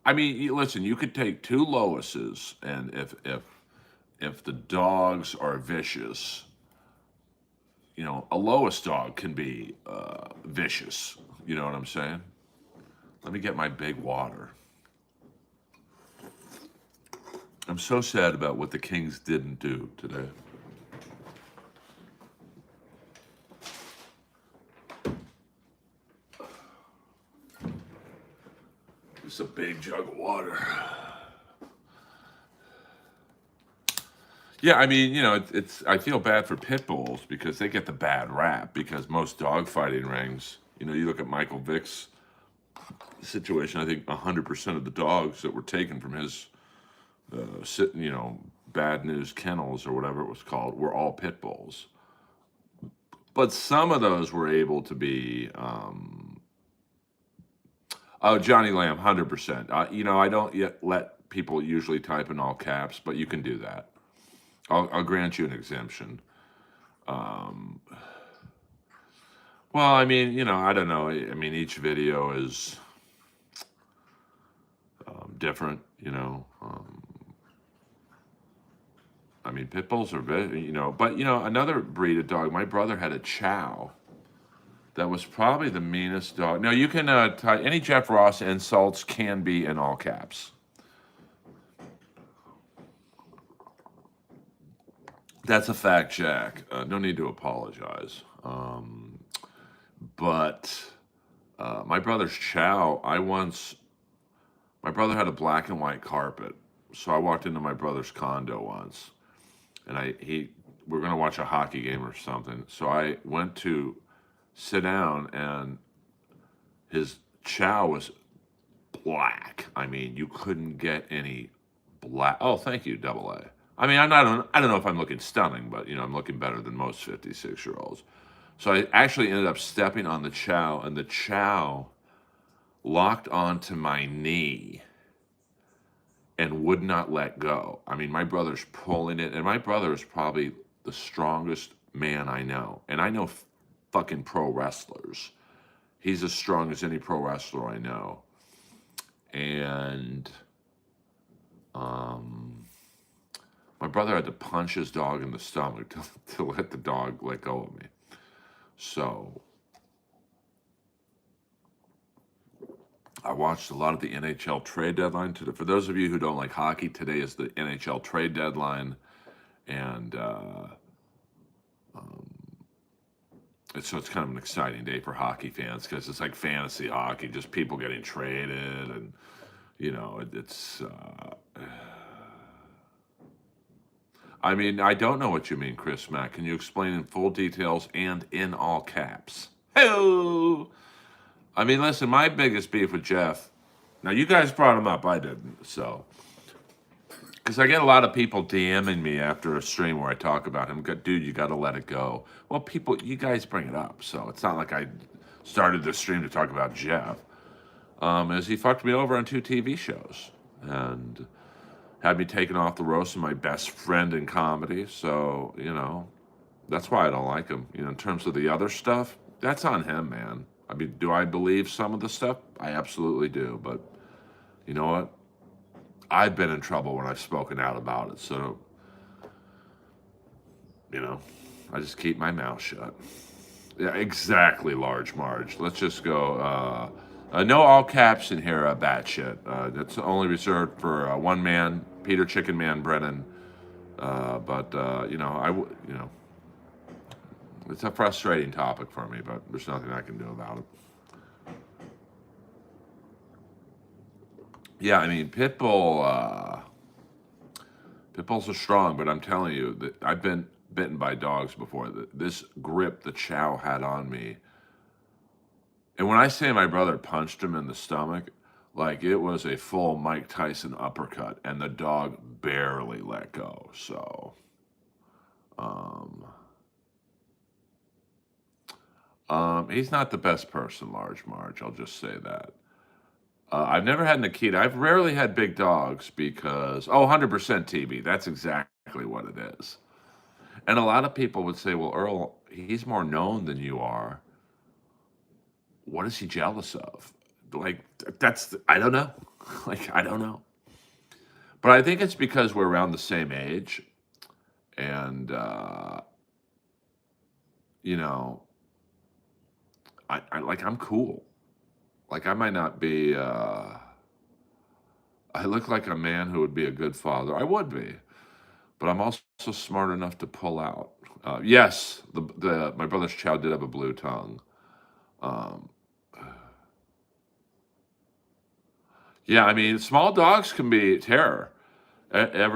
I mean, listen, you could take two Loises, and if the dogs are vicious, a Lois dog can be vicious. You know what I'm saying? Let me get my big water. I'm so sad about what the Kings didn't do today. It's a big jug of water. Yeah, I mean, it's. I feel bad for pit bulls because they get the bad rap because most dog fighting rings, you look at Michael Vick's situation, I think 100% of the dogs that were taken from his, bad news kennels or whatever it was called, were all pit bulls. But some of those were able to be, oh, Johnny Lamb, 100%. I don't yet let people usually type in all caps, but you can do that. I'll grant you an exemption. Well, I mean, I don't know. I mean, each video is different, I mean, pit bulls are, but, another breed of dog, my brother had a Chow. That was probably the meanest dog. No, you can type any Jeff Ross insults can be in all caps. That's a fact, Jack. No need to apologize. But my brother's Chow, my brother had a black and white carpet. So I walked into my brother's condo once, and we're going to watch a hockey game or something. So I went to sit down, and his Chow was black. I mean, you couldn't get any black. Oh, thank you, Double A. I mean, I don't know if I'm looking stunning, but I'm looking better than most 56-year-olds. So I actually ended up stepping on the Chow, and the Chow locked onto my knee and would not let go. I mean, my brother's pulling it, and my brother is probably the strongest man I know, and I know fucking pro wrestlers. He's as strong as any pro wrestler I know. And My brother had to punch his dog in the stomach to let the dog let go of me. So I watched a lot of the NHL trade deadline today. For those of you who don't like hockey, today is the NHL trade deadline, and so it's kind of an exciting day for hockey fans because it's like fantasy hockey, just people getting traded, and it's. I mean, I don't know what you mean, Chris Mack. Can you explain in full details and in all caps? Hello. I mean, listen, my biggest beef with Jeff. Now, you guys brought him up. I didn't. So, because I get a lot of people DMing me after a stream where I talk about him. Dude, you got to let it go. Well, you guys bring it up. So it's not like I started the stream to talk about Jeff. As he fucked me over on 2 TV shows. And had me taken off the roast of my best friend in comedy. So, that's why I don't like him. In terms of the other stuff, that's on him, man. I mean, do I believe some of the stuff? I absolutely do. But you know what? I've been in trouble when I've spoken out about it. So, I just keep my mouth shut. Yeah, exactly, Large Marge. Let's just go. No all caps in here, batshit. That's only reserved for one man, Peter Chicken Man Brennan. It's a frustrating topic for me, but there's nothing I can do about it. Yeah, I mean, Pitbull's are strong, but I'm telling you that I've been bitten by dogs before. This grip the Chow had on me. And when I say my brother punched him in the stomach, like it was a full Mike Tyson uppercut, and the dog barely let go. So, he's not the best person, Large Marge. I'll just say that. I've never had Nikita. I've rarely had big dogs because, 100% TV. That's exactly what it is. And a lot of people would say, well, Earl, he's more known than you are. What is he jealous of? Like, I don't know. I don't know. But I think it's because we're around the same age. And, I'm cool. Like, I might not be, I look like a man who would be a good father. I would be. But I'm also smart enough to pull out. Yes, my brother's child did have a blue tongue. Yeah, I mean, small dogs can be terror. But I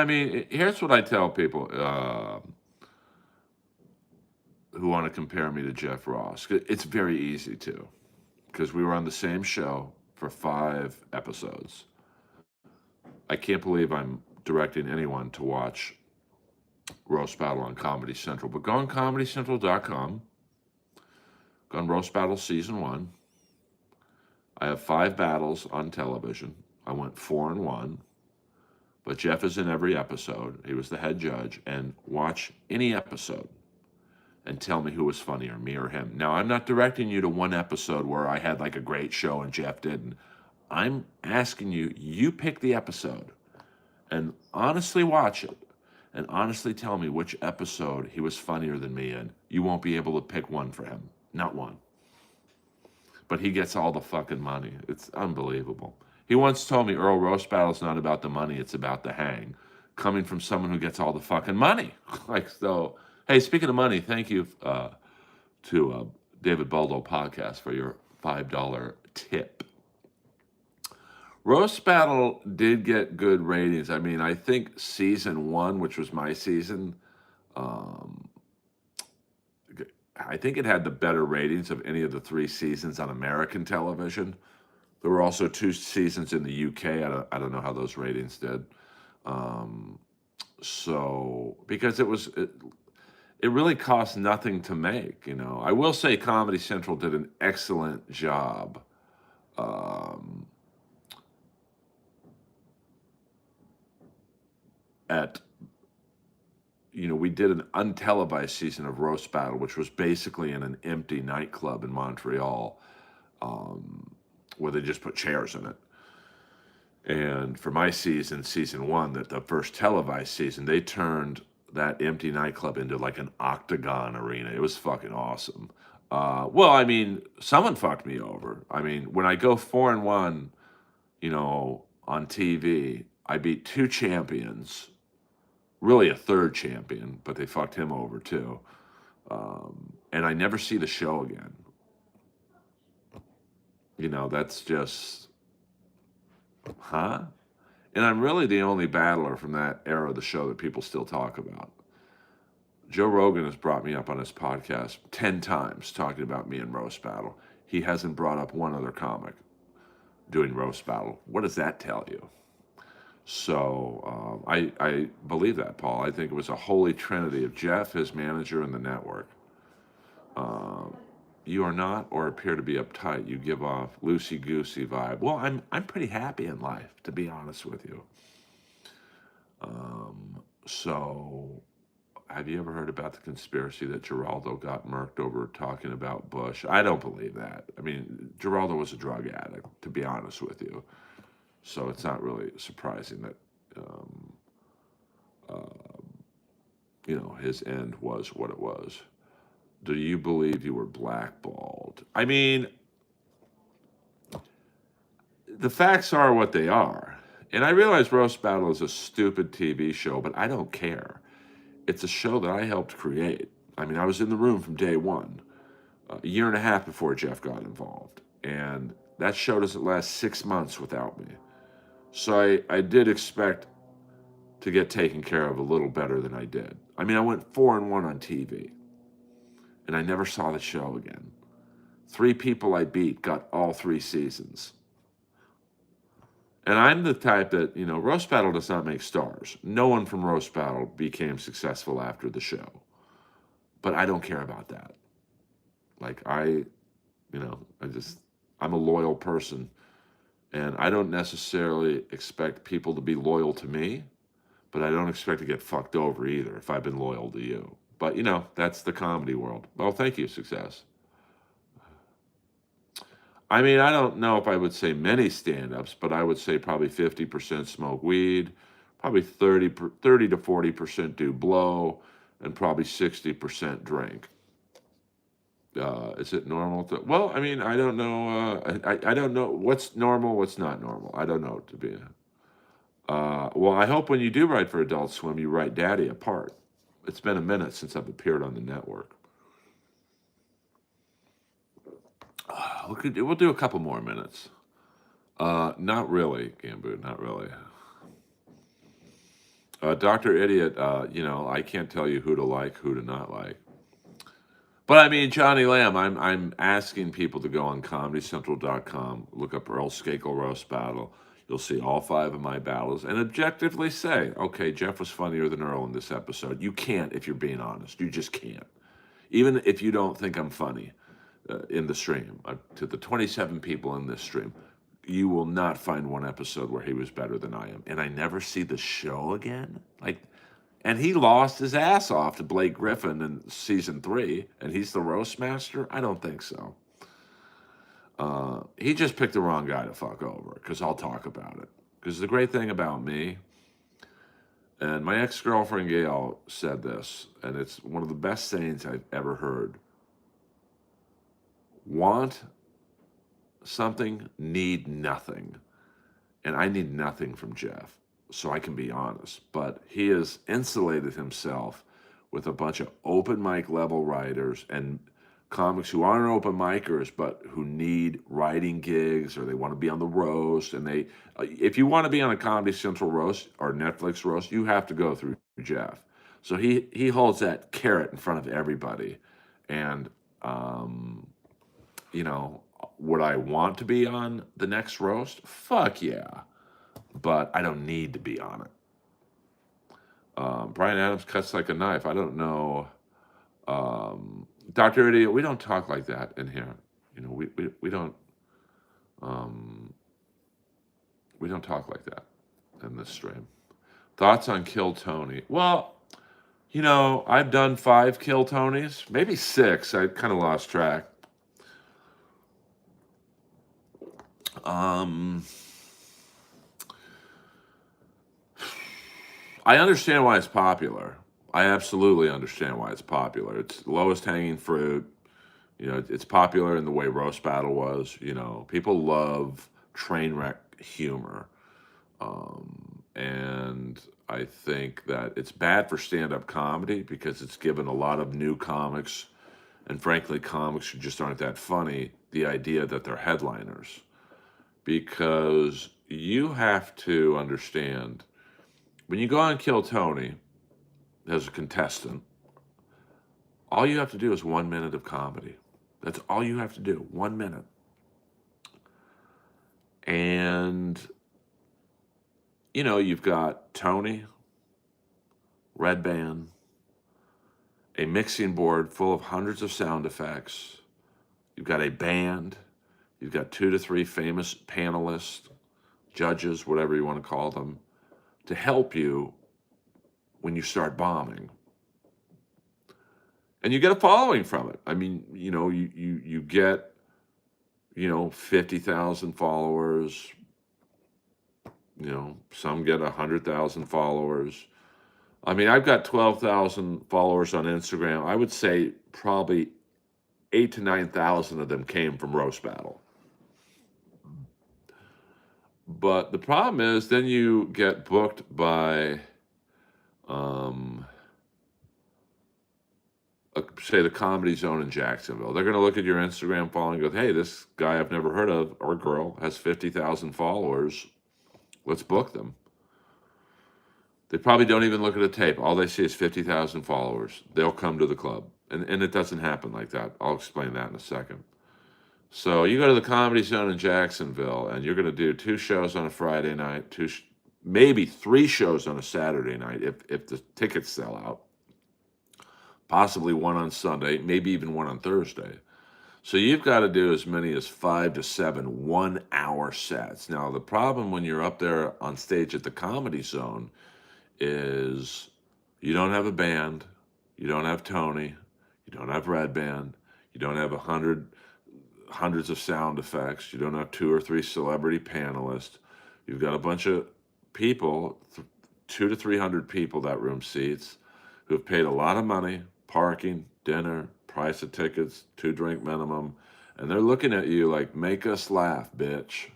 mean, here's what I tell people who want to compare me to Jeff Ross. It's very easy to, because we were on the same show for 5 episodes. I can't believe I'm directing anyone to watch Roast Battle on Comedy Central, but go on ComedyCentral.com, go on Roast Battle Season 1. I have 5 battles on television. I went 4-1, but Jeff is in every episode. He was the head judge, and watch any episode and tell me who was funnier, me or him. Now, I'm not directing you to one episode where I had like a great show and Jeff didn't. I'm asking you, you pick the episode and honestly watch it and honestly tell me which episode he was funnier than me in. You won't be able to pick one for him. Not one. But he gets all the fucking money. It's unbelievable. He once told me, Earl, Roast Battle's not about the money, it's about the hang. Coming from someone who gets all the fucking money. Hey, speaking of money, thank you to David Baldo Podcast for your $5 tip. Roast Battle did get good ratings. I mean, I think season 1, which was my season, I think it had the better ratings of any of the 3 seasons on American television. There were also 2 seasons in the UK. I don't know how those ratings did. Because it really cost nothing to make, I will say Comedy Central did an excellent job. We did an untelevised season of Roast Battle, which was basically in an empty nightclub in Montreal, where they just put chairs in it. And for my season, season one, that the first televised season, they turned that empty nightclub into like an octagon arena. It was fucking awesome. Well, I mean, someone fucked me over. I mean, when I go 4-1, on TV, I beat 2 champions, really a third champion, but they fucked him over too. And I never see the show again. That's just, huh? And I'm really the only battler from that era of the show that people still talk about. Joe Rogan has brought me up on his podcast 10 times talking about me in Roast Battle. He hasn't brought up one other comic doing Roast Battle. What does that tell you? So I believe that, Paul. I think it was a holy trinity of Jeff, his manager, and the network. You are not, or appear to be uptight. You give off loosey-goosey vibe. Well, I'm pretty happy in life, to be honest with you. So, have you ever heard about the conspiracy that Geraldo got murked over talking about Bush? I don't believe that. I mean, Geraldo was a drug addict, to be honest with you. So it's not really surprising that, his end was what it was. Do you believe you were blackballed? I mean, the facts are what they are. And I realize Roast Battle is a stupid TV show, but I don't care. It's a show that I helped create. I mean, I was in the room from day one, a year and a half before Jeff got involved. And that show doesn't last 6 months without me. So I did expect to get taken care of a little better than I did. I mean, I went 4-1 on TV. And I never saw the show again. 3 people I beat got all 3 seasons. And I'm the type that, Roast Battle does not make stars. No one from Roast Battle became successful after the show. But I don't care about that. Like, I'm a loyal person. And I don't necessarily expect people to be loyal to me. But I don't expect to get fucked over either if I've been loyal to you. But, that's the comedy world. Well, thank you, Success. I mean, I don't know if I would say many stand-ups, but I would say probably 50% smoke weed, probably 30 to 40% do blow, and probably 60% drink. Is it normal? Well, I mean, I don't know. I don't know what's normal, what's not normal. I don't know, to be. Well, I hope when you do write for Adult Swim, you write Daddy apart. It's been a minute since I've appeared on the network. We'll do a couple more minutes. Not really, Gambu, not really. Dr. Idiot, I can't tell you who to like, who to not like. But I mean, Johnny Lamb, I'm asking people to go on ComedyCentral.com, look up Earl Skakel Roast Battle. You'll see all 5 of my battles and objectively say, okay, Jeff was funnier than Earl in this episode. You can't if you're being honest. You just can't. Even if you don't think I'm funny in the stream, to the 27 people in this stream, you will not find one episode where he was better than I am. And I never see the show again. And he lost his ass off to Blake Griffin in season 3, and he's the roast master? I don't think so. He just picked the wrong guy to fuck over, because I'll talk about it. Because the great thing about me, and my ex-girlfriend Gail said this, and it's one of the best sayings I've ever heard. Want something, need nothing. And I need nothing from Jeff, so I can be honest. But he has insulated himself with a bunch of open mic level writers and comics who aren't open micers, but who need writing gigs, or they want to be on the roast. And if you want to be on a Comedy Central roast or Netflix roast, you have to go through Jeff. So he holds that carrot in front of everybody. And, would I want to be on the next roast? Fuck yeah. But I don't need to be on it. Brian Adams cuts like a knife. I don't know. Dr. Idiot, we don't talk like that in here. We don't talk like that in this stream. Thoughts on Kill Tony? Well, I've done 5 Kill Tonys, maybe 6. I kind of lost track. I understand why it's popular. I absolutely understand why it's popular. It's lowest hanging fruit. You know, it's popular in the way Roast Battle was. You know, people love train wreck humor. And I think that it's bad for stand-up comedy because it's given a lot of new comics, and frankly, comics who just aren't that funny, the idea that they're headliners. Because you have to understand, when you go on Kill Tony as a contestant, all you have to do is 1 minute of comedy. That's all you have to do, 1 minute. And, you know, you've got Tony, Red Band, a mixing board full of hundreds of sound effects. You've got a band. You've got 2 to 3 famous panelists, judges, whatever you want to call them, to help you when you start bombing. And you get a following from it. I mean, you know, you get, you know, 50,000 followers. You know, some get 100,000 followers. I mean, I've got 12,000 followers on Instagram. I would say probably 8 to 9,000 of them came from Roast Battle. But the problem is, then you get booked by, say, the Comedy Zone in Jacksonville. They're going to look at your Instagram following and go, hey, this guy I've never heard of, or girl, has 50,000 followers. Let's book them. They probably don't even look at a tape. All they see is 50,000 followers. They'll come to the club. And it doesn't happen like that. I'll explain that in a second. So you go to the Comedy Zone in Jacksonville, and you're going to do 2 shows on a Friday night, maybe 3 shows on a Saturday night if the tickets sell out. Possibly 1 on Sunday, maybe even 1 on Thursday. So you've got to do as many as 5 to 7 1-hour sets. Now, the problem when you're up there on stage at the Comedy Zone is you don't have a band, you don't have Tony, you don't have Red Band, you don't have hundreds of sound effects, you don't have 2 or 3 celebrity panelists. You've got a bunch of people, 200 to 300 people that room seats, who have paid a lot of money, parking, dinner, price of tickets, 2-drink minimum, and they're looking at you like, make us laugh, bitch.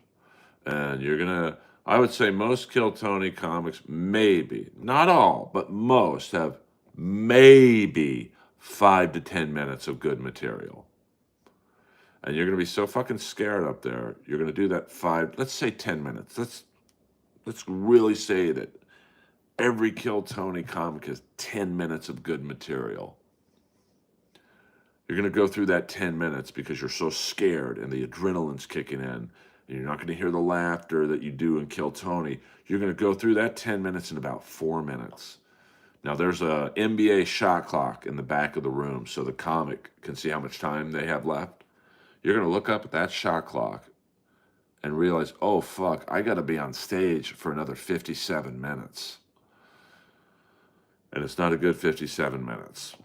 And you're gonna, I would say most Kill Tony comics, maybe, not all, but most have maybe 5 to 10 minutes of good material. And you're gonna be so fucking scared up there. You're gonna do that 5, let's say 10 minutes. Let's really say that every Kill Tony comic has 10 minutes of good material. You're gonna go through that 10 minutes because you're so scared and the adrenaline's kicking in. And you're not going to hear the laughter that you do in Kill Tony. You're going to go through that 10 minutes in about 4 minutes. Now, there's a NBA shot clock in the back of the room so the comic can see how much time they have left. You're going to look up at that shot clock and realize, oh, fuck, I got to be on stage for another 57 minutes. And it's not a good 57 minutes.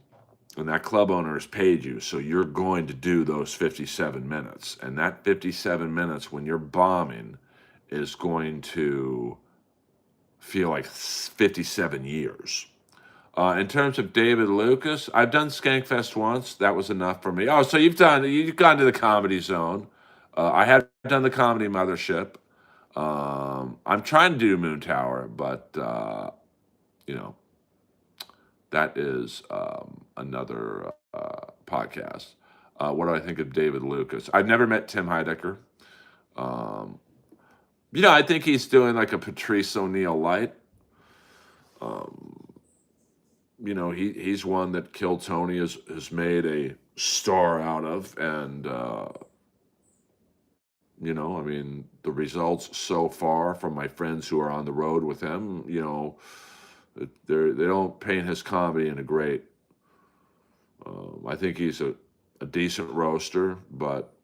And that club owner has paid you, so you're going to do those 57 minutes. And that 57 minutes when you're bombing is going to feel like 57 years. In terms of David Lucas, I've done Skankfest once. That was enough for me. Oh, so you've gone to the Comedy Zone. I have done the Comedy Mothership. I'm trying to do Moon Tower, but, you know, that is another podcast. What do I think of David Lucas? I've never met Tim Heidecker. You know, I think he's doing like a Patrice O'Neill light. You know, he's one that Kill Tony has made a star out of. And, you know, I mean, the results so far from my friends who are on the road with him, you know, they don't paint his comedy in a great. I think he's a decent roaster, but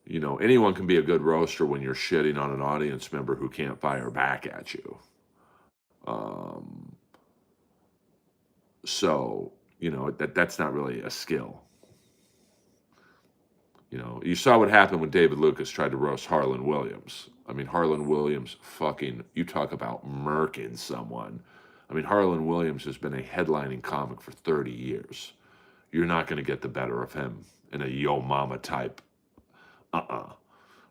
you know, anyone can be a good roaster when you're shitting on an audience member who can't fire back at you. So you know that's not really a skill. You know, you saw what happened when David Lucas tried to roast Harlan Williams. I mean, Harlan Williams fucking, you talk about murking someone. I mean, Harlan Williams has been a headlining comic for 30 years. You're not going to get the better of him in a yo mama type.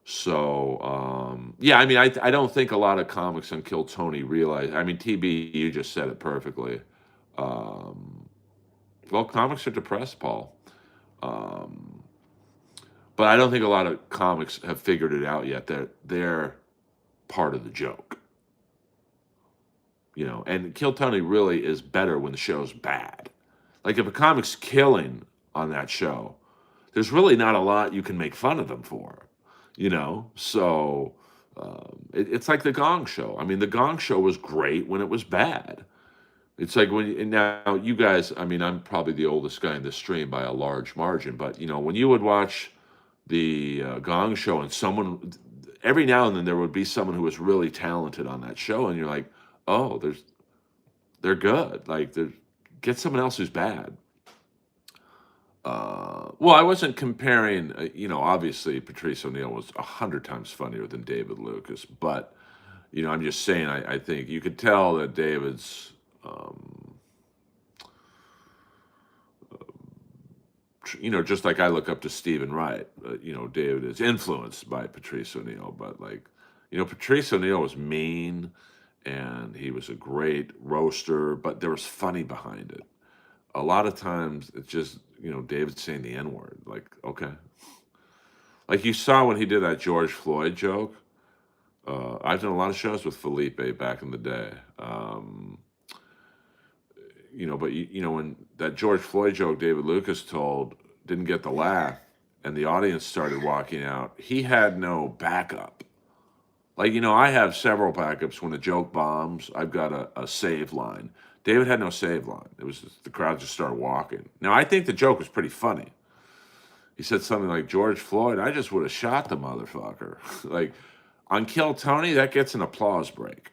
So, yeah, I mean, I don't think a lot of comics on Kill Tony realize. I mean, TB, you just said it perfectly. Well, comics are depressed, Paul. But I don't think a lot of comics have figured it out yet. They're part of the joke. You know, and Kill Tony really is better when the show's bad. Like if a comic's killing on that show, there's really not a lot you can make fun of them for, you know? So it's like the Gong Show. I mean, the Gong Show was great when it was bad. It's like and now you guys, I mean, I'm probably the oldest guy in this stream by a large margin, but you know, when you would watch the Gong Show and someone, every now and then there would be someone who was really talented on that show, and you're like, oh, they're good. Like, get someone else who's bad. Well, I wasn't comparing, you know, obviously Patrice O'Neill was 100 times funnier than David Lucas, but, you know, I'm just saying, I think you could tell that David's, you know, just like I look up to Stephen Wright, you know, David is influenced by Patrice O'Neill, but like, you know, Patrice O'Neill was mean and he was a great roaster, but there was funny behind it. A lot of times it's just, you know, David saying the N-word, like, okay. Like you saw when he did that George Floyd joke. I've done a lot of shows with Felipe back in the day. You know, but you know, when that George Floyd joke David Lucas told didn't get the laugh and the audience started walking out, he had no backup. Like, you know, I have several backups. When a joke bombs, I've got a save line. David had no save line. It was just, the crowd just started walking. Now, I think the joke was pretty funny. He said something like, George Floyd, I just would have shot the motherfucker. Like, on Kill Tony, that gets an applause break.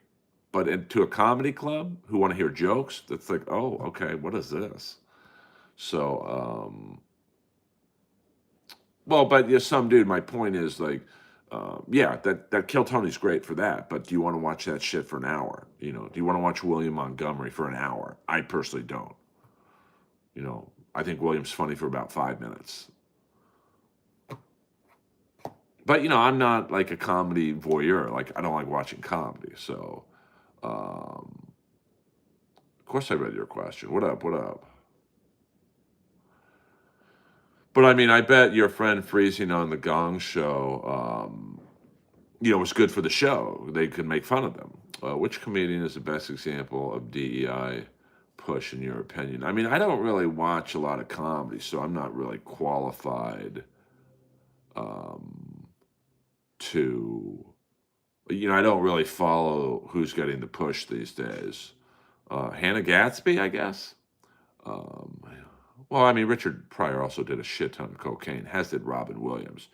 But to a comedy club who want to hear jokes, that's like, oh, okay, what is this? So, well, but yeah, some dude, my point is like, yeah, that Kill Tony's great for that, but do you want to watch that shit for an hour? You know, do you want to watch William Montgomery for an hour? I personally don't. You know, I think William's funny for about 5 minutes. But, you know, I'm not like a comedy voyeur. Like, I don't like watching comedy, so... of course I read your question. What up? What up? But I mean, I bet your friend freezing on the Gong Show, you know, was good for the show. They could make fun of them. Which comedian is the best example of DEI push in your opinion? I mean, I don't really watch a lot of comedy, so I'm not really qualified to... You know, I don't really follow who's getting the push these days. Hannah Gatsby, I guess. Well, I mean, Richard Pryor also did a shit ton of cocaine, as did Robin Williams.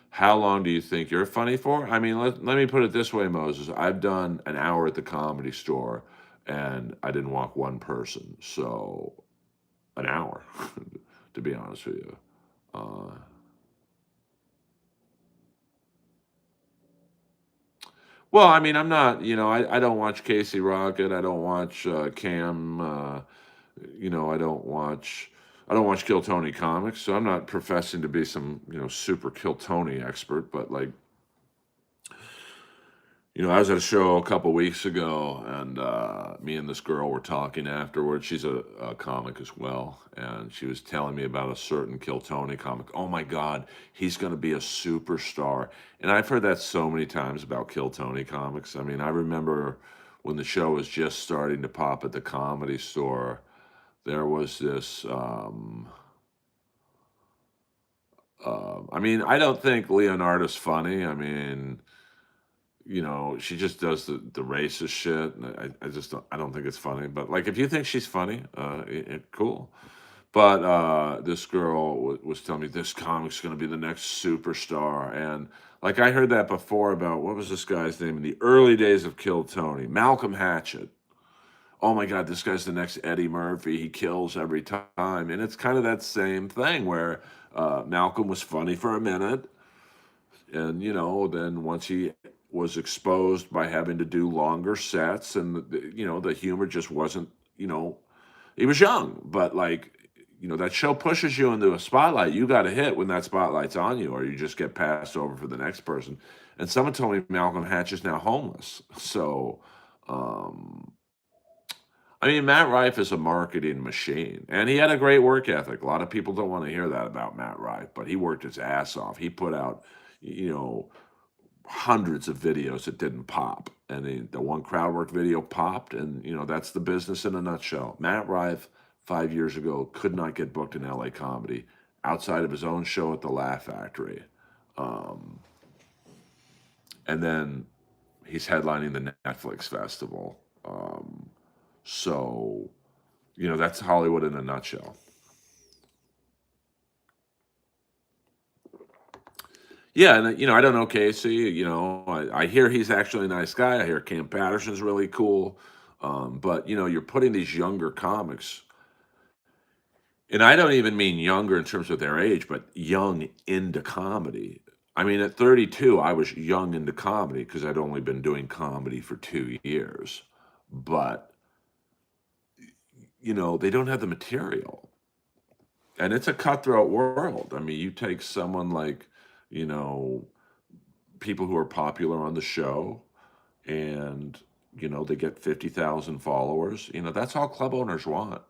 How long do you think you're funny for? I mean, let me put it this way, Moses. I've done an hour at the Comedy Store, and I didn't walk one person. So, an hour, to be honest with you. Well, I mean, I'm not, you know, I don't watch Casey Rocket. I don't watch Cam. You know, I don't watch Kill Tony comics. So I'm not professing to be some, you know, super Kill Tony expert. But like, you know, I was at a show a couple weeks ago, and me and this girl were talking afterwards. She's a comic as well, and she was telling me about a certain Kill Tony comic. Oh my God, he's going to be a superstar. And I've heard that so many times about Kill Tony comics. I mean, I remember when the show was just starting to pop at the Comedy Store, there was this... I mean, I don't think Leonardo's funny. I mean... You know, she just does the racist shit. And I don't think it's funny. But like, if you think she's funny, cool. But this girl was telling me this comic's going to be the next superstar. And like, I heard that before about, what was this guy's name in the early days of Kill Tony? Malcolm Hatchett. oh my God, this guy's the next Eddie Murphy. He kills every time. And it's kind of that same thing where Malcolm was funny for a minute. And, then once he was exposed by having to do longer sets and, the humor just wasn't, he was young, but like, that show pushes you into a spotlight. You got to hit when that spotlight's on you, or you just get passed over for the next person. And someone told me Malcolm Hatch is now homeless. So, I mean, Matt Rife is a marketing machine, and he had a great work ethic. A lot of people don't want to hear that about Matt Rife, but he worked his ass off. He put out, you know, hundreds of videos that didn't pop, and the one crowd work video popped, and that's the business in a nutshell. Matt Rife 5 years ago could not get booked in LA comedy outside of his own show at the Laugh Factory, and then he's headlining the Netflix festival. So that's Hollywood in a nutshell. Yeah, and I don't know Casey. I hear he's actually a nice guy. I hear Cam Patterson's really cool. But you're putting these younger comics, and I don't even mean younger in terms of their age, but young into comedy. I mean, at 32, I was young into comedy because I'd only been doing comedy for 2 years. But they don't have the material, and it's a cutthroat world. I mean, you take someone like people who are popular on the show, and they get 50,000 followers. That's all club owners want.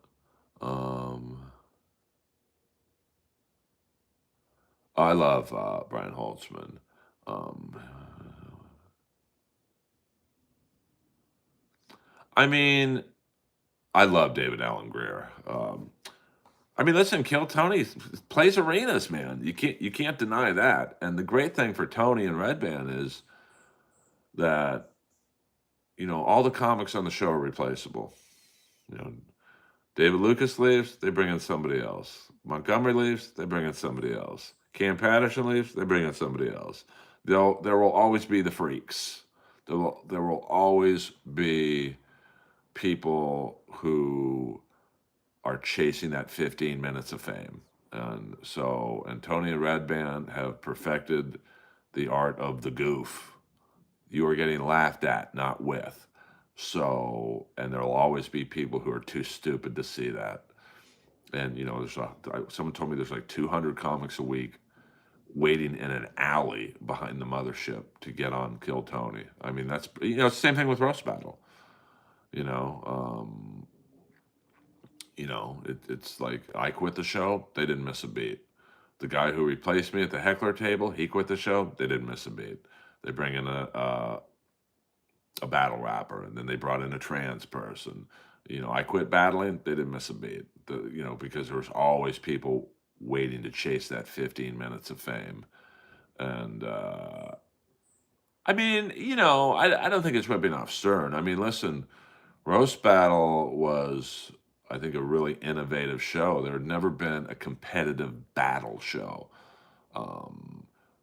I love Brian Holtzman. I mean, I love David Allen Greer. I mean, listen, Kill Tony plays arenas, man. You can't deny that. And the great thing for Tony and Red Band is that all the comics on the show are replaceable. David Lucas leaves, they bring in somebody else. Montgomery leaves, they bring in somebody else. Cam Patterson leaves, they bring in somebody else. There will always be the freaks. There will always be people who are chasing that 15 minutes of fame. And Tony and Red Band have perfected the art of the goof. You are getting laughed at, not with. And there'll always be people who are too stupid to see that. And someone told me there's like 200 comics a week waiting in an alley behind the mothership to get on Kill Tony. I mean, that's it's the same thing with Roast Battle. It's like I quit the show, they didn't miss a beat. The guy who replaced me at the heckler table, he quit the show, they didn't miss a beat. They bring in a battle rapper, and then they brought in a trans person. I quit battling, they didn't miss a beat. Because there was always people waiting to chase that 15 minutes of fame. And I mean, I don't think it's ripping off Stern. I mean, listen, Roast Battle was, I think, a really innovative show. There had never been a competitive battle show.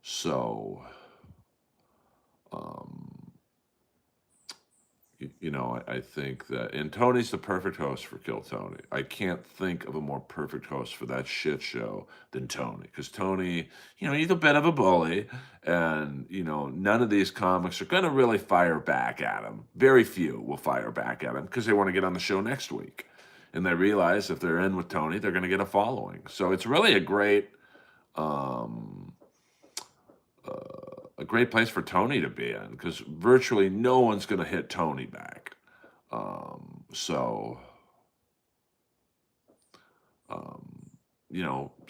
So, I think that, and Tony's the perfect host for Kill Tony. I can't think of a more perfect host for that shit show than Tony, because Tony, he's a bit of a bully, and none of these comics are going to really fire back at him. Very few will fire back at him because they want to get on the show next week, and they realize if they're in with Tony, they're going to get a following. So it's really a great place for Tony to be in, because virtually no one's going to hit Tony back. So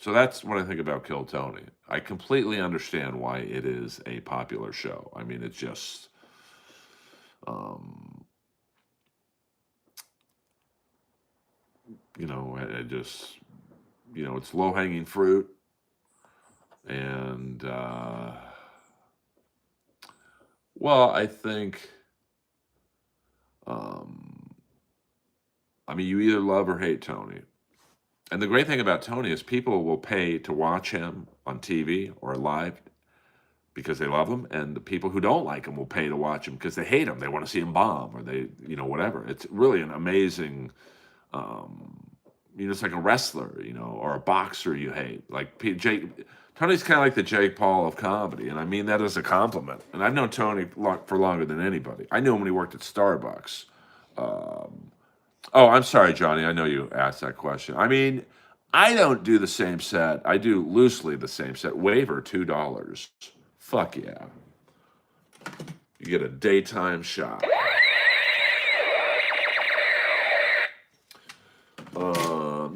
that's what I think about Kill Tony. I completely understand why it is a popular show. I mean, it's just, it's low-hanging fruit, and, well, I think, I mean, you either love or hate Tony. And the great thing about Tony is people will pay to watch him on TV or live because they love him, and the people who don't like him will pay to watch him because they hate him. They want to see him bomb, or they, whatever. It's really an amazing. It's like a wrestler, or a boxer you hate. Like Jake, Tony's kind of like the Jake Paul of comedy, and I mean that as a compliment. And I've known Tony for longer than anybody. I knew him when he worked at Starbucks. Oh, I'm sorry, Johnny. I know you asked that question. I mean, I don't do the same set. I do loosely the same set. Waiver $2. Fuck yeah. You get a daytime shot.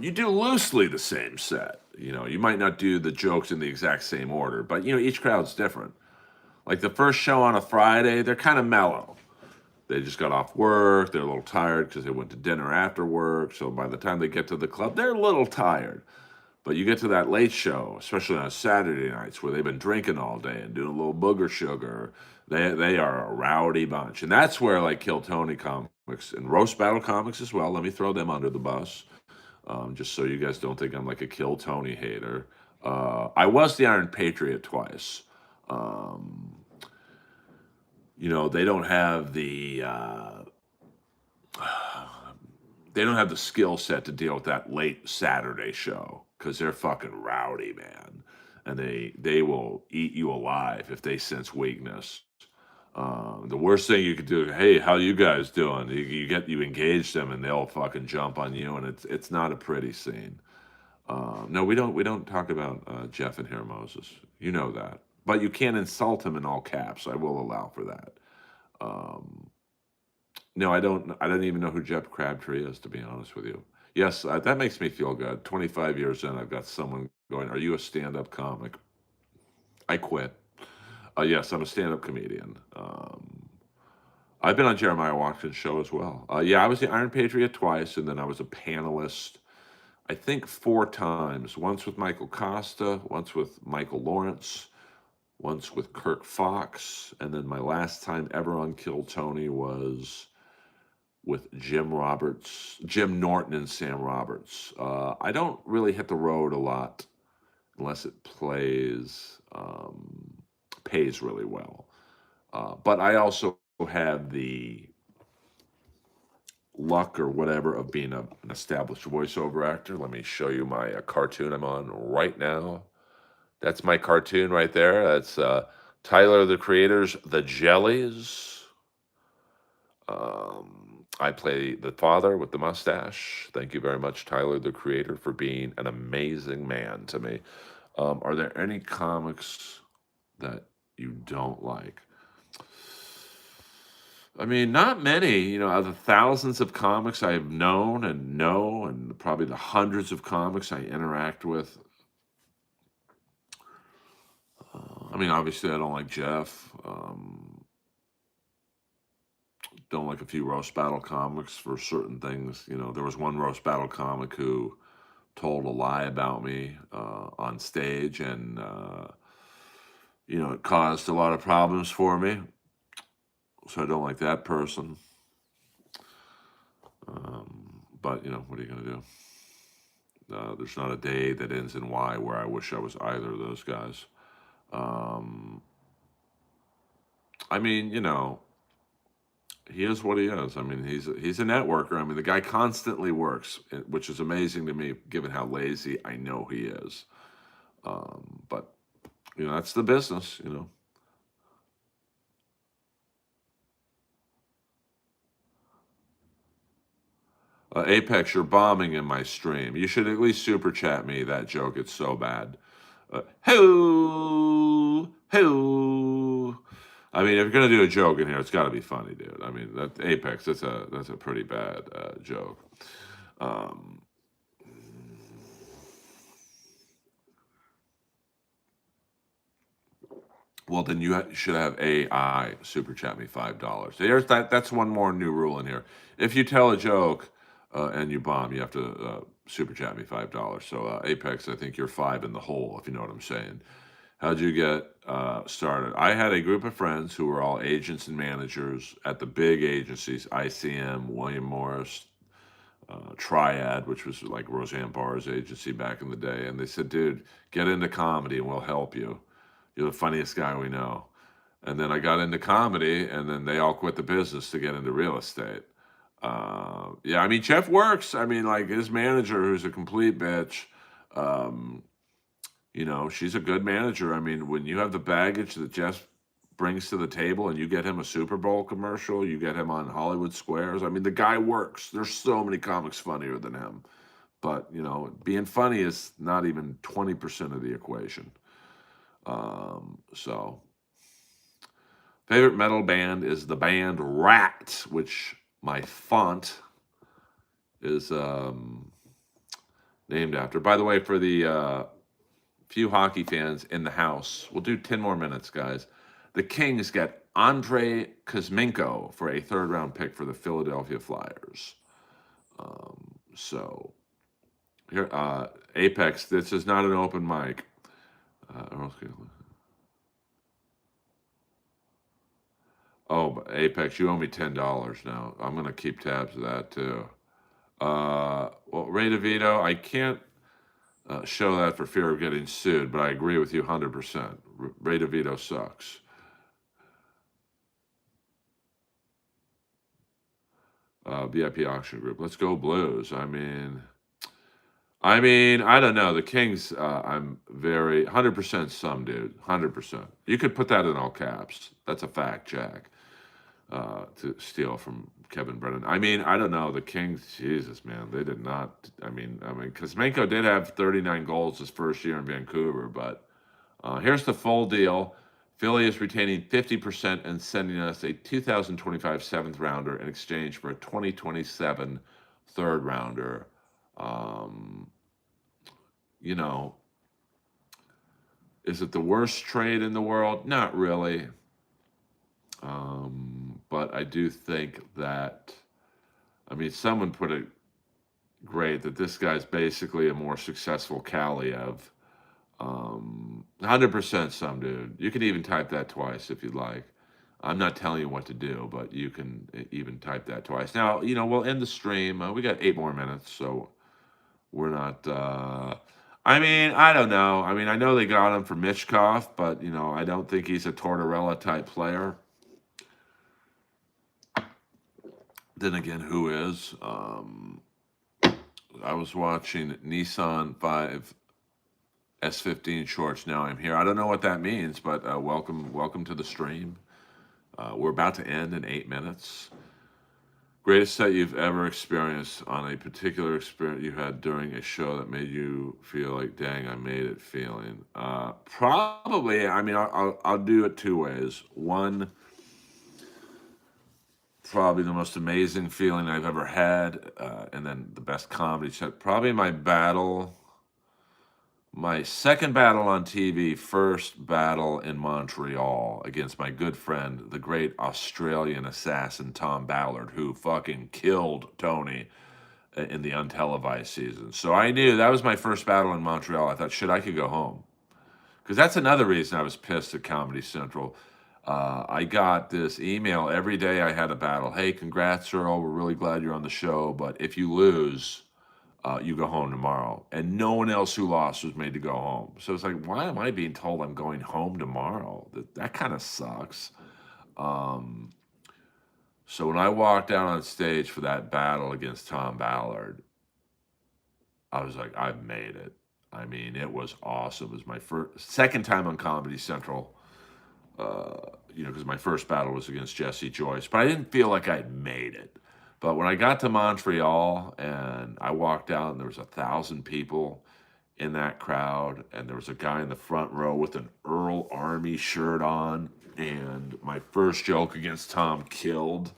You do loosely the same set. You might not do the jokes in the exact same order, but each crowd's different. Like the first show on a Friday, they're kind of mellow. They just got off work. They're a little tired because they went to dinner after work. So by the time they get to the club, they're a little tired. But you get to that late show, especially on Saturday nights where they've been drinking all day and doing a little booger sugar. They are a rowdy bunch. And that's where like Kill Tony comics and Roast Battle comics as well. Let me throw them under the bus. Just so you guys don't think I'm like a Kill Tony hater. I was the Iron Patriot twice. They don't have the skill set to deal with that late Saturday show because they're fucking rowdy, man, and they will eat you alive if they sense weakness. The worst thing you could do, hey, how you guys doing? You engage them and they'll fucking jump on you, and it's not a pretty scene. No, we don't talk about Jeff and Hair Moses. You know that, but you can't insult him in all caps. I will allow for that. No, I don't even know who Jeff Crabtree is, to be honest with you. Yes, that makes me feel good. 25 years in, I've got someone going, are you a stand-up comic? I quit. Yes, I'm a stand-up comedian. I've been on Jeremiah Watkins' show as well. Yeah, I was the Iron Patriot twice, and then I was a panelist, I think 4 times. Once with Michael Costa, once with Michael Lawrence, once with Kirk Fox, and then my last time ever on Kill Tony was with Jim Norton and Sam Roberts. I don't really hit the road a lot unless it pays really well. But I also have the luck or whatever of being an established voiceover actor. Let me show you my cartoon I'm on right now. That's my cartoon right there. That's Tyler, the Creator's The Jellies. I play the father with the mustache. Thank you very much, Tyler, the Creator, for being an amazing man to me. Are there any comics that you don't like? I mean, not many. Of the thousands of comics I have known and know, and probably the hundreds of comics I interact with, I mean, obviously, I don't like Jeff. Don't like a few Roast Battle comics for certain things. There was one Roast Battle comic who told a lie about me on stage, and it caused a lot of problems for me. So I don't like that person. But what are you gonna do? There's not a day that ends in Y where I wish I was either of those guys. I mean, he is what he is. I mean, he's a networker. I mean, the guy constantly works, which is amazing to me, given how lazy I know he is. But that's the business. Apex, you're bombing in my stream. You should at least super chat me that joke. It's so bad. Hoo. I mean, if you're gonna do a joke in here, it's got to be funny, dude. I mean, that Apex, that's a pretty bad joke. Well, then you should have AI super chat me $5. That's one more new rule in here. If you tell a joke and you bomb, you have to super chat me $5. So Apex, I think you're 5 in the hole, if you know what I'm saying. How'd you get started? I had a group of friends who were all agents and managers at the big agencies, ICM, William Morris, Triad, which was like Roseanne Barr's agency back in the day. And they said, dude, get into comedy and we'll help you. You're the funniest guy we know. And then I got into comedy, and then they all quit the business to get into real estate. Yeah, I mean, Jeff works. I mean, like his manager, who's a complete bitch, um, you know, she's a good manager. I mean, when you have the baggage that Jeff brings to the table and you get him a Super Bowl commercial, you get him on Hollywood Squares. I mean, the guy works. There's so many comics funnier than him. But, you know, being funny is not even 20% of the equation. So, favorite metal band is the band Rat, which my font is named after. By the way, for the few hockey fans in the house, we'll do 10 more minutes, guys. The Kings get Andrei Kuzmenko for a third-round pick for the Philadelphia Flyers. So, here, Apex, this is not an open mic. Earl Skakel. Oh, but Apex, you owe me $10 now. I'm going to keep tabs of that, too. Well, Ray DeVito, I can't show that for fear of getting sued, but I agree with you 100%. Ray DeVito sucks. VIP auction group. Let's go Blues. I mean, I don't know. The Kings, I'm very 100% some dude. 100%. You could put that in all caps. That's a fact, Jack. To steal from Kevin Brennan. I mean, I don't know. The Kings, Jesus, man, they did not. I mean, Kuzmenko did have 39 goals his first year in Vancouver, but here's the full deal. Philly is retaining 50% and sending us a 2025 seventh rounder in exchange for a 2027 third rounder. You know, is it the worst trade in the world? Not really. But I do think that, I mean, someone put it great that this guy's basically a more successful Kaliev. 100% some dude. You can even type that twice if you'd like. I'm not telling you what to do, but you can even type that twice. Now, you know, we'll end the stream. We got 8 more minutes, so we're not. I mean, I don't know. I mean, I know they got him for Michkov, but, you know, I don't think he's a Tortorella type player. Then again, who is? I was watching Nissan 5 S15 shorts. Now I'm here. I don't know what that means, but welcome to the stream. We're about to end in 8 minutes. Greatest set you've ever experienced on a particular experience you had during a show that made you feel like, dang, I made it feeling. Probably, I mean, I'll do it 2 ways. One, probably the most amazing feeling I've ever had, and then the best comedy set. Probably my second battle on TV, first battle in Montreal against my good friend, the great Australian assassin Tom Ballard, who fucking killed Tony in the untelevised season. So I knew that was my first battle in Montreal. I thought, shit, I could go home. Because that's another reason I was pissed at Comedy Central. I got this email every day I had a battle. Hey, congrats, Earl. We're really glad you're on the show. But if you lose, you go home tomorrow. And no one else who lost was made to go home. So it's like, why am I being told I'm going home tomorrow? That kind of sucks. So when I walked out on stage for that battle against Tom Ballard, I was like, I've made it. I mean, it was awesome. It was my second time on Comedy Central. You know, because my first battle was against Jesse Joyce, but I didn't feel like I'd made it. But when I got to Montreal and I walked out and there was 1,000 people in that crowd, and there was a guy in the front row with an Earl Army shirt on, and my first joke against Tom killed,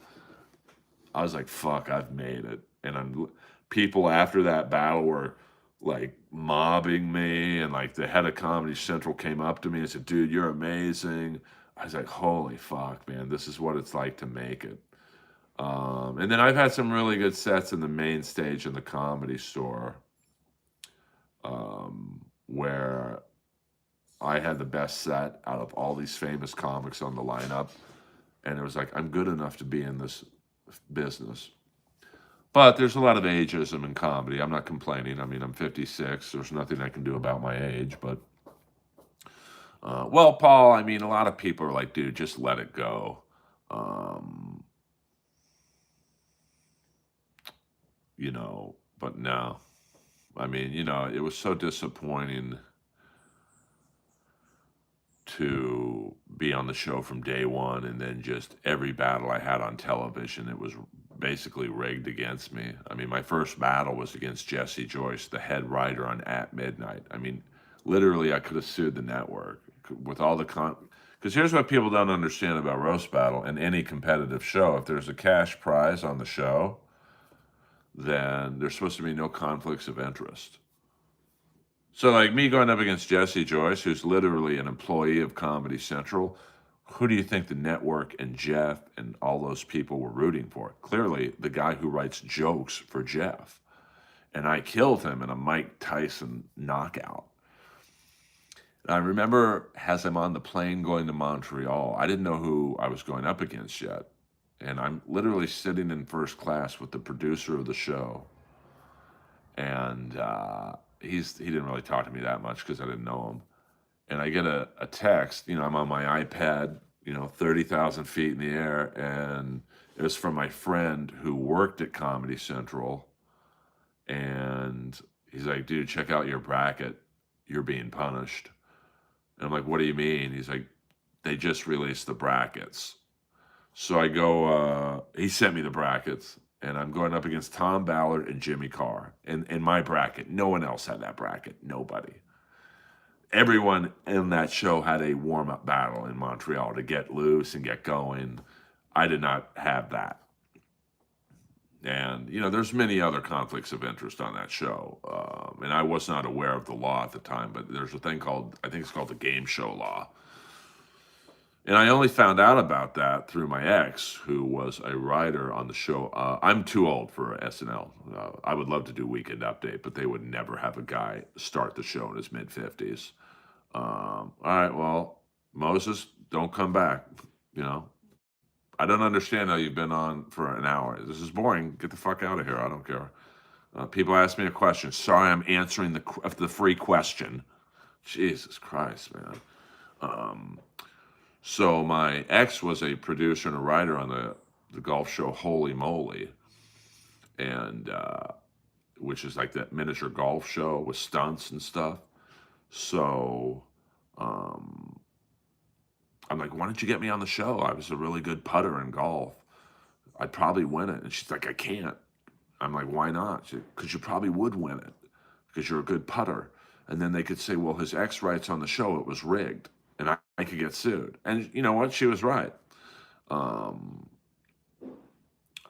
I was like, fuck, I've made it. And people after that battle were like mobbing me, and like the head of Comedy Central came up to me and said, dude, you're amazing. I was like, holy fuck, man, this is what it's like to make it. And then I've had some really good sets in the main stage in the Comedy Store, where I had the best set out of all these famous comics on the lineup. And it was like, I'm good enough to be in this business. But there's a lot of ageism in comedy. I'm not complaining. I mean, I'm 56. There's nothing I can do about my age. But Well, Paul, I mean, a lot of people are like, dude, just let it go. Um, but no. I mean, it was so disappointing to be on the show from day one, and then just every battle I had on television, it was basically rigged against me. I mean, my first battle was against Jesse Joyce, the head writer on At Midnight. I mean, literally, I could have sued the network with all the because here's what people don't understand about Roast Battle and any competitive show. If there's a cash prize on the show, then there's supposed to be no conflicts of interest. So, like me going up against Jesse Joyce, who's literally an employee of Comedy Central, who do you think the network and Jeff and all those people were rooting for? Clearly, the guy who writes jokes for Jeff. And I killed him in a Mike Tyson knockout. And I remember as I'm on the plane going to Montreal, I didn't know who I was going up against yet. And I'm literally sitting in first class with the producer of the show. And he didn't really talk to me that much because I didn't know him. And I get a text, I'm on my iPad, 30,000 feet in the air. And it was from my friend who worked at Comedy Central. And he's like, dude, check out your bracket. You're being punished. And I'm like, what do you mean? He's like, they just released the brackets. So I go, he sent me the brackets. And I'm going up against Tom Ballard and Jimmy Carr. In my bracket, no one else had that bracket. Nobody. Everyone in that show had a warm-up battle in Montreal to get loose and get going. I did not have that. And, there's many other conflicts of interest on that show. And I was not aware of the law at the time, but there's a thing called, I think it's called the game show law. And I only found out about that through my ex, who was a writer on the show. I'm too old for SNL. I would love to do Weekend Update, but they would never have a guy start the show in his mid-50s. All right, well, Moses, don't come back. I don't understand how you've been on for an hour. This is boring. Get the fuck out of here. I don't care. People ask me a question. Sorry, I'm answering the free question. Jesus Christ, man. So my ex was a producer and a writer on the golf show Holy Moly, and which is like that miniature golf show with stunts and stuff. So I'm like, why don't you get me on the show? I was a really good putter in golf. I'd probably win it. And she's like, I can't. I'm like, why not? Because you probably would win it because you're a good putter. And then they could say, well, his ex writes on the show it was rigged. And I could get sued. And you know what? She was right. I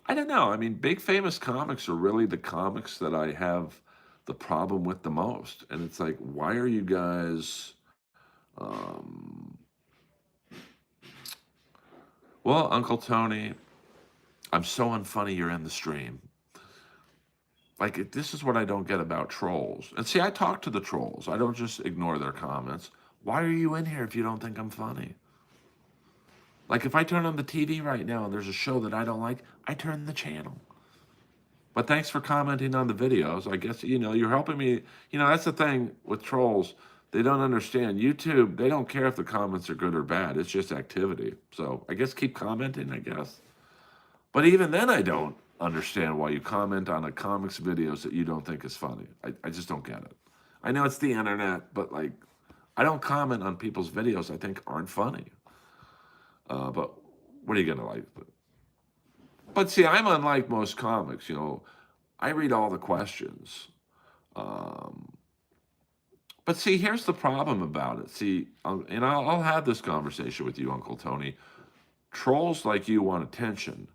don't know. I mean, big famous comics are really the comics that I have the problem with the most. And it's like, why are you guys... Well, Uncle Tony, I'm so unfunny you're in the stream. Like, this is what I don't get about trolls. And see, I talk to the trolls. I don't just ignore their comments. Why are you in here if you don't think I'm funny? Like, if I turn on the TV right now and there's a show that I don't like, I turn the channel. But thanks for commenting on the videos. I guess, you're helping me. That's the thing with trolls. They don't understand. YouTube, they don't care if the comments are good or bad. It's just activity. So I guess keep commenting, I guess. But even then, I don't understand why you comment on a comics videos that you don't think is funny. I just don't get it. I know it's the internet, but like, I don't comment on people's videos I think aren't funny. But what are you gonna like? But see, I'm unlike most comics. I read all the questions. But see, here's the problem about it. See, and I'll have this conversation with you, Uncle Tony. Trolls like you want attention.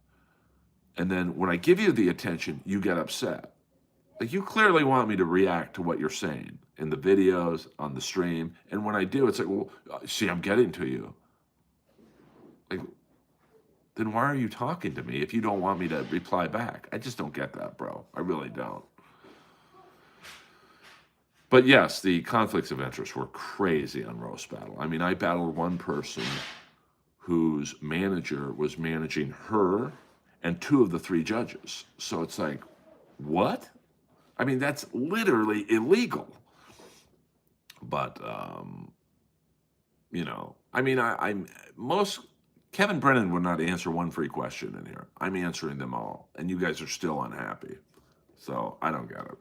And then when I give you the attention, you get upset. Like, you clearly want me to react to what you're saying in the videos, on the stream. And when I do, it's like, well, see, I'm getting to you. Like, then why are you talking to me if you don't want me to reply back? I just don't get that, bro. I really don't. But yes, the conflicts of interest were crazy on Roast Battle. I mean, I battled one person whose manager was managing her and two of the three judges. So it's like, what? I mean, that's literally illegal. But, You know, I mean, I'm most Kevin Brennan would not answer one free question in here. I'm answering them all, and you guys are still unhappy. So I don't get it.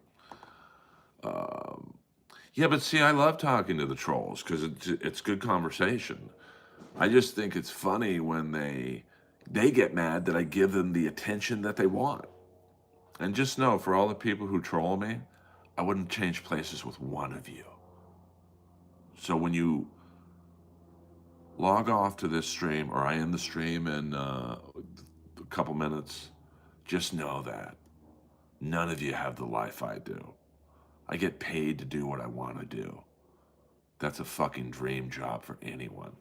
Yeah, but see, I love talking to the trolls because it's good conversation. I just think it's funny when they get mad that I give them the attention that they want. And just know, for all the people who troll me, I wouldn't change places with one of you. So when you log off to this stream, or I end the stream in a couple minutes, just know that none of you have the life I do. I get paid to do what I want to do. That's a fucking dream job for anyone.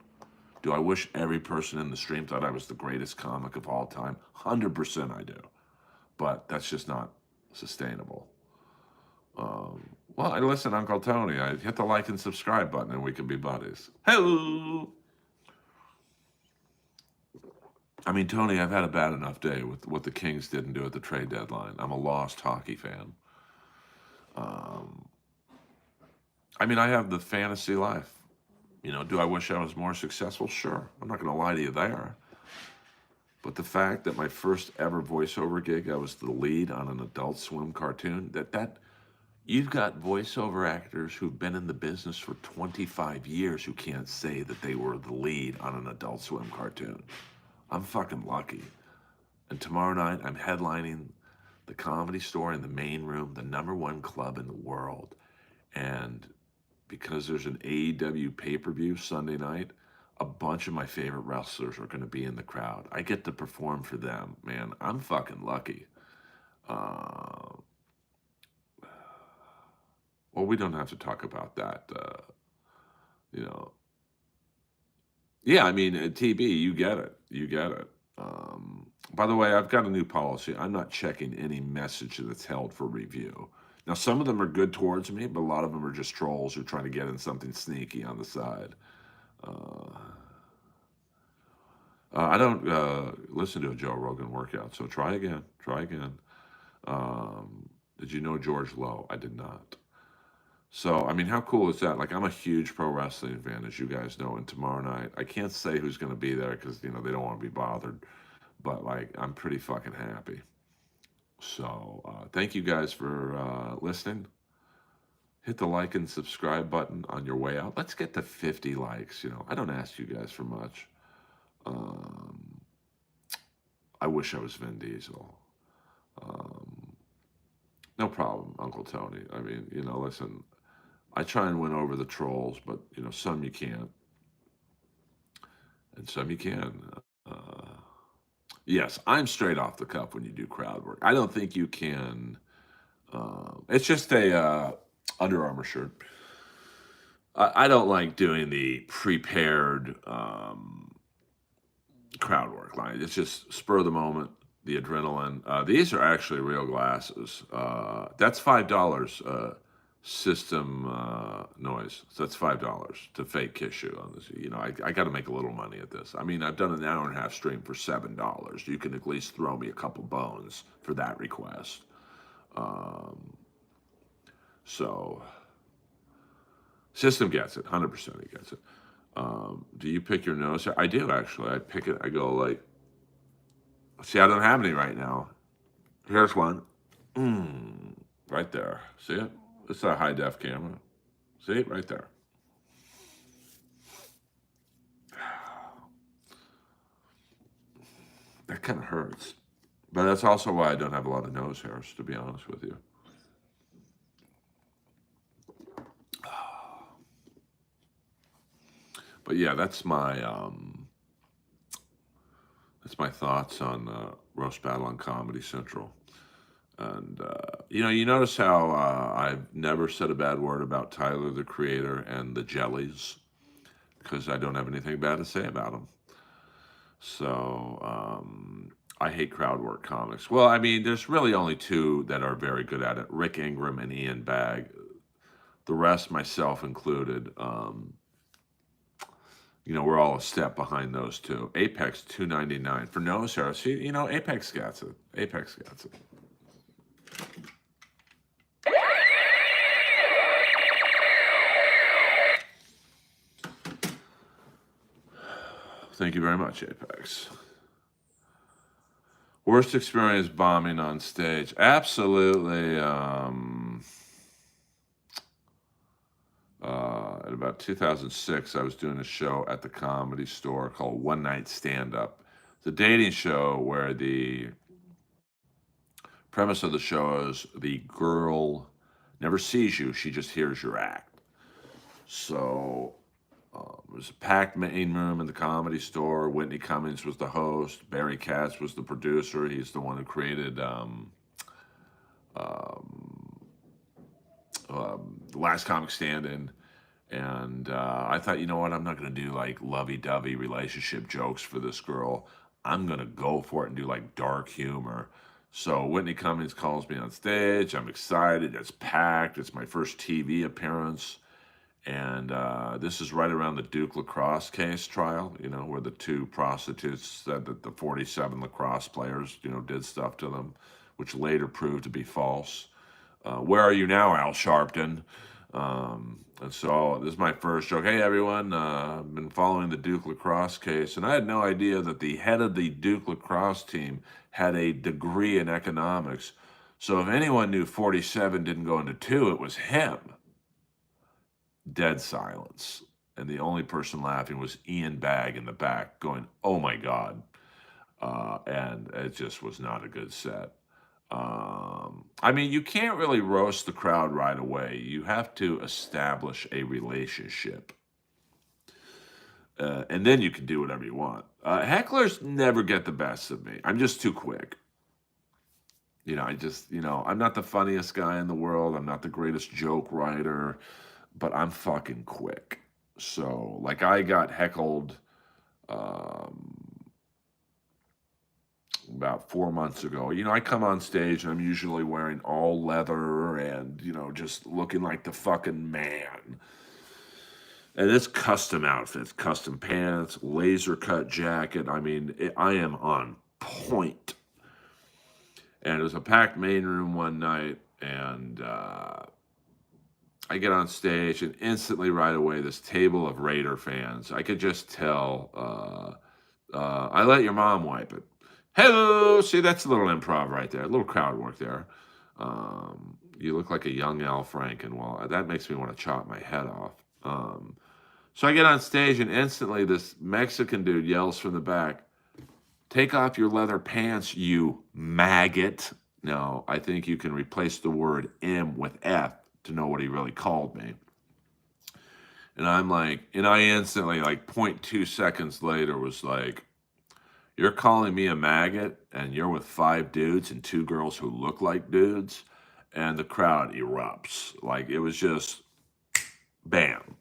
Do I wish every person in the stream thought I was the greatest comic of all time? 100% I do. But that's just not sustainable. Well, listen, Uncle Tony, I hit the like and subscribe button and we can be buddies. Hello! I mean, Tony, I've had a bad enough day with what the Kings didn't do at the trade deadline. I'm a lost hockey fan. I mean, I have the fantasy life. You know, do I wish I was more successful? Sure. I'm not going to lie to you there. But the fact that my first ever voiceover gig, I was the lead on an Adult Swim cartoon, that you've got voiceover actors who've been in the business for 25 years who can't say that they were the lead on an Adult Swim cartoon. I'm fucking lucky. And tomorrow night, I'm headlining the Comedy Store in the main room, the #1 club in the world. And because there's an AEW pay-per-view Sunday night, a bunch of my favorite wrestlers are going to be in the crowd. I get to perform for them, man. I'm fucking lucky. Well, we don't have to talk about that. You know. Yeah, I mean, TB, you get it. You get it. By the way, I've got a new policy. I'm not checking any message that's held for review. Now, some of them are good towards me, but a lot of them are just trolls who are trying to get in something sneaky on the side. I don't listen to a Joe Rogan workout, so try again. Try again. Did you know George Lowe? I did not. So, I mean, how cool is that? Like, I'm a huge pro wrestling fan, as you guys know, and tomorrow night, I can't say who's going to be there because, you know, they don't want to be bothered, but, like, I'm pretty fucking happy. So, thank you guys for listening. Hit the like and subscribe button on your way out. Let's get to 50 likes, you know. I don't ask you guys for much. I wish I was Vin Diesel. No problem, Uncle Tony. I mean, you know, listen, I try and win over the trolls, but, you know, some you can't. And some you can. Yes, I'm straight off the cuff when you do crowd work. I don't think you can. It's just a Under Armour shirt. I don't like doing the prepared crowd work line. It's just spur of the moment, the adrenaline. These are actually real glasses. That's $5 system noise. So that's $5 to fake kiss you on this. You know, I got to make a little money at this. I mean, I've done an hour and a half stream for $7. You can at least throw me a couple bones for that request. So system gets it, 100% he gets it. Do you pick your nose hair? I do, actually. I pick it. I go like, see, I don't have any right now. Here's one. Right there. See it? It's a high def camera. See it right there. That kind of hurts. But that's also why I don't have a lot of nose hairs, to be honest with you. But yeah, that's my thoughts on Roast Battle on Comedy Central. And you know, you notice how I've never said a bad word about Tyler, the Creator, and the Jellies, because I don't have anything bad to say about them. So I hate crowd work comics. Well, I mean, there's really only two that are very good at it: Rick Ingram and Ian Bagg. The rest, myself included, you know, we're all a step behind those two. Apex $2.99 for nose hair. See, you know, Apex gets it. Apex gets it. Thank you very much, Apex. Worst experience bombing on stage? Absolutely. At about 2006, I was doing a show at the Comedy Store called One Night Stand Up. It's a dating show where the premise of the show is the girl never sees you, she just hears your act. So it was a packed main room in the Comedy Store. Whitney Cummings was the host. Barry Katz was the producer. He's the one who created The Last Comic Standing. And I thought, you know what? I'm not going to do like lovey-dovey relationship jokes for this girl. I'm going to go for it and do like dark humor. So Whitney Cummings calls me on stage. I'm excited. It's packed. It's my first TV appearance. And this is right around the Duke lacrosse case trial, you know, where the two prostitutes said that the 47 lacrosse players, you know, did stuff to them, which later proved to be false. Where are you now, Al Sharpton? And so this is my first joke. Hey, everyone, I've been following the Duke lacrosse case, and I had no idea that the head of the Duke lacrosse team had a degree in economics. So if anyone knew 47 didn't go into 2, it was him. Dead silence. And the only person laughing was Ian Bagg in the back going, oh my God. And it just was not a good set. I mean, you can't really roast the crowd right away. You have to establish a relationship. And then you can do whatever you want. Hecklers never get the best of me. I'm just too quick. You know, I'm not the funniest guy in the world. I'm not the greatest joke writer, but I'm fucking quick. So, like, I got heckled about 4 months ago. You know, I come on stage and I'm usually wearing all leather and, you know, just looking like the fucking man. And it's custom outfits, custom pants, laser cut jacket. I mean, I am on point. And it was a packed main room one night, and I get on stage, and instantly right away, this table of Raider fans, I could just tell, I let your mom wipe it. Hello! See, that's a little improv right there, a little crowd work there. You look like a young Al Franken. Well, that makes me want to chop my head off. So I get on stage, and instantly this Mexican dude yells from the back, take off your leather pants, you maggot. No, I think you can replace the word M with F to know what he really called me. And I'm like, and I instantly, like 0.2 seconds later, was like, you're calling me a maggot and you're with 5 dudes and 2 girls who look like dudes? And the crowd erupts. Like, it was just, bam.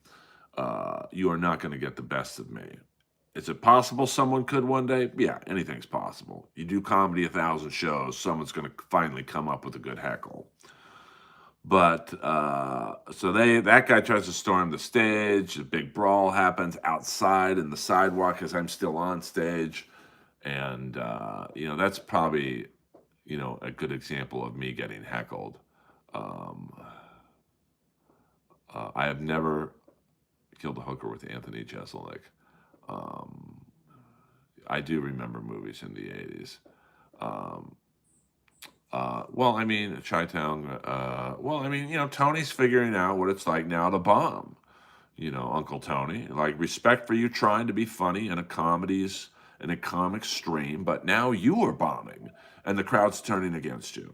You are not going to get the best of me. Is it possible someone could one day? Yeah, anything's possible. You do comedy 1,000 shows, someone's going to finally come up with a good heckle. But, so that guy tries to storm the stage. A big brawl happens outside in the sidewalk as I'm still on stage. And, you know, that's probably, you know, a good example of me getting heckled. I have never killed a hooker with Anthony Jeselnik. I do remember movies in the 80s. Well, I mean, Chi-Town, well, I mean, you know, Tony's figuring out what it's like now to bomb. You know, Uncle Tony, like, respect for you trying to be funny in a comic stream, but now you are bombing and the crowd's turning against you.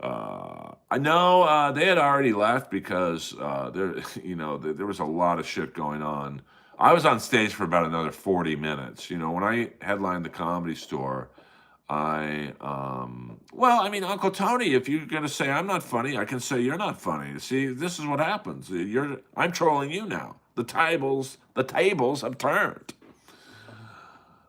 I know they had already left because there was a lot of shit going on. I was on stage for about another 40 minutes. You know, when I headlined the Comedy Store, well, I mean, Uncle Tony, if you're going to say I'm not funny, I can say you're not funny. See, this is what happens. I'm trolling you now. The tables have turned.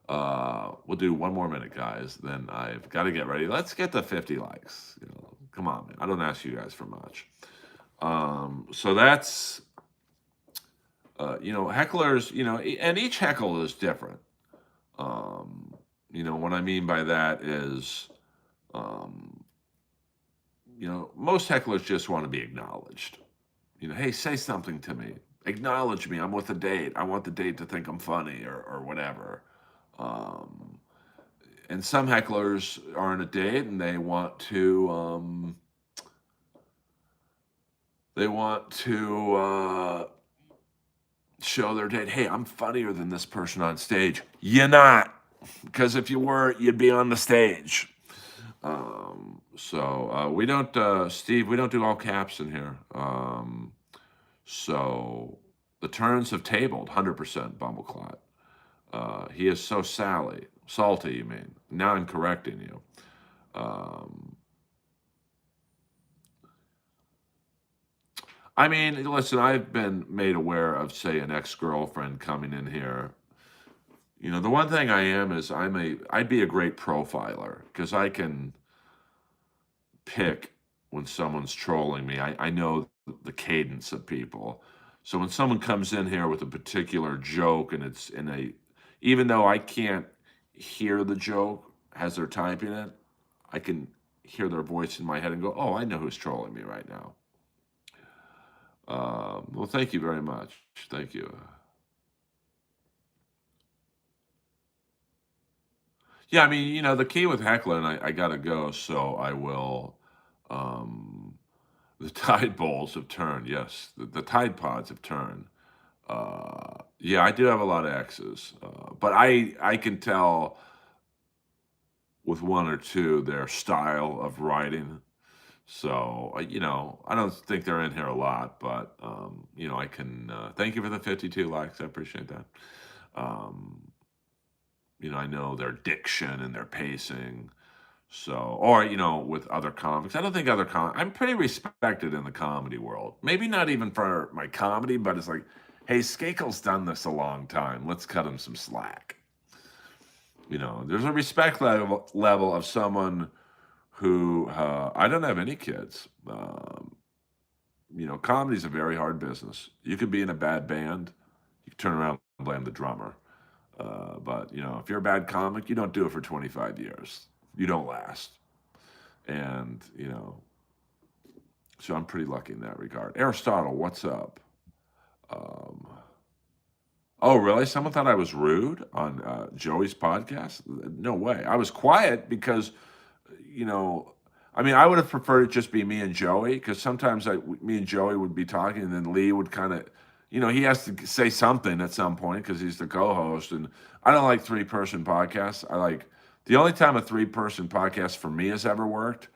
We'll do one more minute, guys. Then I've got to get ready. Let's get to 50 likes. You know, come on, man. I don't ask you guys for much. So that's, you know, hecklers, you know, and each heckle is different. You know, what I mean by that is, you know, most hecklers just want to be acknowledged. You know, hey, say something to me. Acknowledge me. I'm with a date. I want the date to think I'm funny or whatever. And some hecklers are on a date and they want to show their date, hey, I'm funnier than this person on stage. You're not, because if you were, you'd be on the stage. We don't, Steve, we don't do all caps in here. So the turns have tabled 100% Bumbleclot. He is so salty, you mean. Now I'm correcting you. I mean, listen, I've been made aware of, say, an ex-girlfriend coming in here. You know, the one thing I am is I'd be a great profiler because I can pick when someone's trolling me. I know the cadence of people. So when someone comes in here with a particular joke and it's even though I can't hear the joke as they're typing it, I can hear their voice in my head and go, oh, I know who's trolling me right now. Well, thank you very much. Thank you. Yeah, I mean, you know, the key with heckling, I gotta go, so I will. The Tide Bowls have turned, yes. The Tide Pods have turned. Yeah, I do have a lot of X's, but I can tell with one or two their style of writing. So, you know, I don't think they're in here a lot, but, you know, I can, thank you for the 52 likes. I appreciate that. You know, I know their diction and their pacing. So, or, you know, with other comics, I don't think I'm pretty respected in the comedy world. Maybe not even for my comedy, but it's like, hey, Skakel's done this a long time. Let's cut him some slack. You know, there's a respect level of someone who, I don't have any kids. You know, comedy's a very hard business. You could be in a bad band. You can turn around and blame the drummer. But, you know, if you're a bad comic, you don't do it for 25 years. You don't last. And, you know, so I'm pretty lucky in that regard. Aristotle, what's up? Oh, really? Someone thought I was rude on Joey's podcast? No way. I was quiet because, you know, I mean, I would have preferred it just be me and Joey because sometimes me and Joey would be talking and then Lee would kind of, you know, he has to say something at some point because he's the co-host. And I don't like three-person podcasts. The only time a three-person podcast for me has ever worked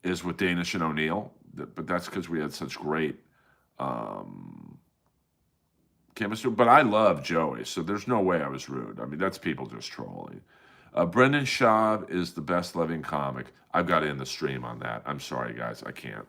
is with Danish and O'Neill. But that's because we had such great chemistry. But I love Joey, so there's no way I was rude. I mean, that's people just trolling. Brendan Schaub is the best living comic. I've got to end the stream on that. I'm sorry, guys. I can't.